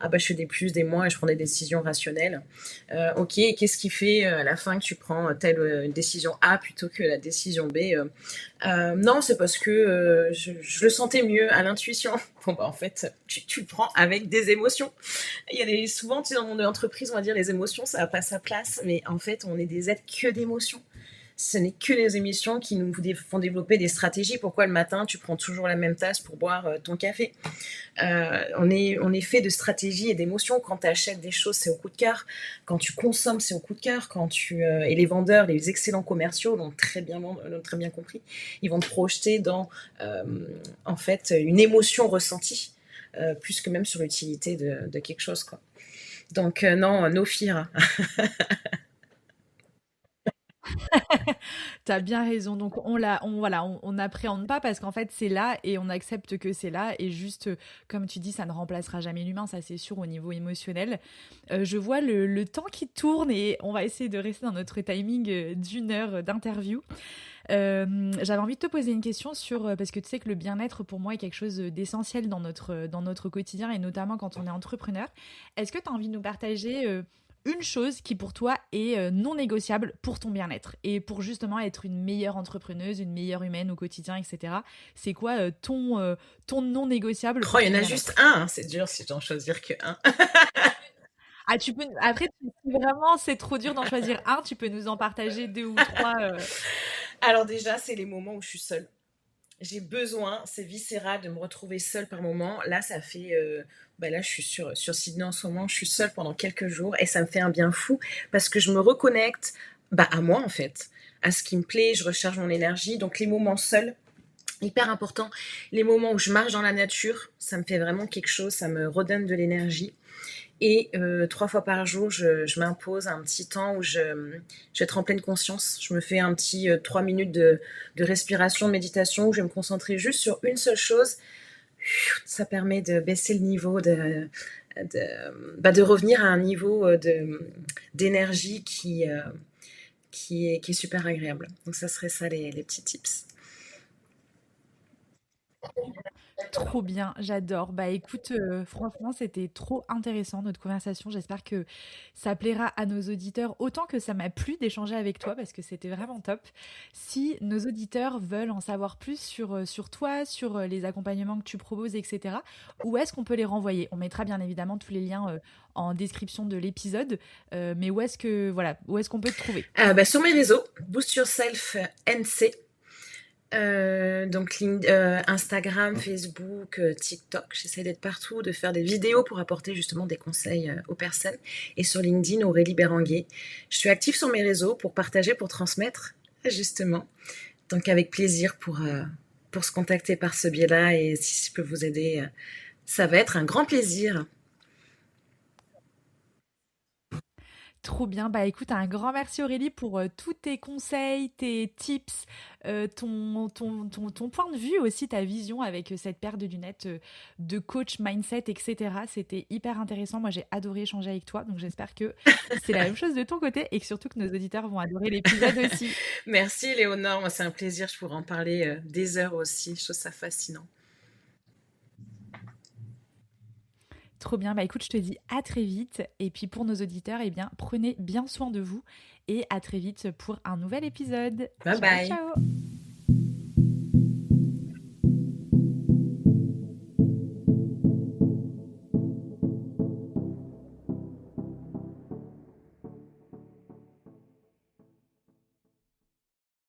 Ah bah, je fais des plus, des moins et je prends des décisions rationnelles. Ok, et qu'est-ce qui fait à la fin que tu prends telle décision A plutôt que la décision B? Non, c'est parce que je le sentais mieux à l'intuition. Bon, bah, en fait, tu le prends avec des émotions. Il y a souvent, tu sais, dans mon entreprise, on va dire les émotions, ça n'a pas sa place, mais en fait, on est des êtres que d'émotions. Ce n'est que les émissions qui nous font développer des stratégies. Pourquoi le matin, tu prends toujours la même tasse pour boire ton café? On est fait de stratégies et d'émotions. Quand tu achètes des choses, c'est au coup de cœur. Quand tu consommes, c'est au coup de cœur. Et les vendeurs, les excellents commerciaux l'ont très bien compris. Ils vont te projeter dans, euh, en fait, une émotion ressentie, plus que même sur l'utilité de quelque chose, quoi. Donc, non, no fear. T'as bien raison. Donc voilà, on n'appréhende pas parce qu'en fait c'est là et on accepte que c'est là et juste comme tu dis, ça ne remplacera jamais l'humain, ça c'est sûr au niveau émotionnel. Je vois le temps qui tourne et on va essayer de rester dans notre timing d'une heure d'interview. J'avais envie de te poser une question sur parce que tu sais que le bien-être pour moi est quelque chose d'essentiel dans notre quotidien et notamment quand on est entrepreneur. Est-ce que tu as envie de nous partager une chose qui pour toi est non négociable pour ton bien-être et pour justement être une meilleure entrepreneuse, une meilleure humaine au quotidien, etc. C'est quoi ton non négociable Oh, pour il y ton en a juste bien-être? un, hein. C'est dur si je dois en choisir que un. Ah, tu peux après si vraiment c'est trop dur d'en choisir un, tu peux nous en partager deux ou trois. Alors déjà, c'est les moments où je suis seule. J'ai besoin, c'est viscéral de me retrouver seule par moment. Là, ça fait, bah là, je suis sur Sydney en ce moment, je suis seule pendant quelques jours et ça me fait un bien fou parce que je me reconnecte bah, à moi en fait, à ce qui me plaît, je recharge mon énergie. Donc les moments seuls, hyper important. Les moments où je marche dans la nature, ça me fait vraiment quelque chose, ça me redonne de l'énergie. Et 3 fois par jour, je m'impose un petit temps où je vais être en pleine conscience. Je me fais un petit 3 minutes de respiration, de méditation, où je vais me concentrer juste sur une seule chose. ça permet de baisser le niveau de revenir à un niveau d'énergie qui est super agréable. Donc ça serait ça les petits tips. Trop bien, j'adore. Bah écoute, franchement, c'était trop intéressant notre conversation. J'espère que ça plaira à nos auditeurs autant que ça m'a plu d'échanger avec toi parce que c'était vraiment top. Si nos auditeurs veulent en savoir plus sur toi, sur les accompagnements que tu proposes, etc., où est-ce qu'on peut les renvoyer? On mettra bien évidemment tous les liens en description de l'épisode, mais où est-ce qu'on peut te trouver? Sur mes réseaux, Boost Yourself NC. Donc Instagram, Facebook, TikTok, j'essaie d'être partout, de faire des vidéos pour apporter justement des conseils aux personnes. Et sur LinkedIn, Aurélie Béranguer. Je suis active sur mes réseaux pour partager, pour transmettre, justement. Donc avec plaisir pour se contacter par ce biais-là. Et si je peux vous aider, ça va être un grand plaisir. Trop bien. Bah écoute, un grand merci Aurélie pour tous tes conseils, tes tips, ton point de vue aussi, ta vision avec cette paire de lunettes de coach, mindset, etc. C'était hyper intéressant. Moi, j'ai adoré échanger avec toi. Donc j'espère que c'est la même chose de ton côté et que surtout que nos auditeurs vont adorer l'épisode aussi. Merci Léonore, moi c'est un plaisir, je pourrais en parler des heures aussi, je trouve ça fascinant. Trop bien. Bah écoute, je te dis à très vite. Et puis pour nos auditeurs, eh bien, prenez bien soin de vous et à très vite pour un nouvel épisode. Bye Ciao, bye. ciao!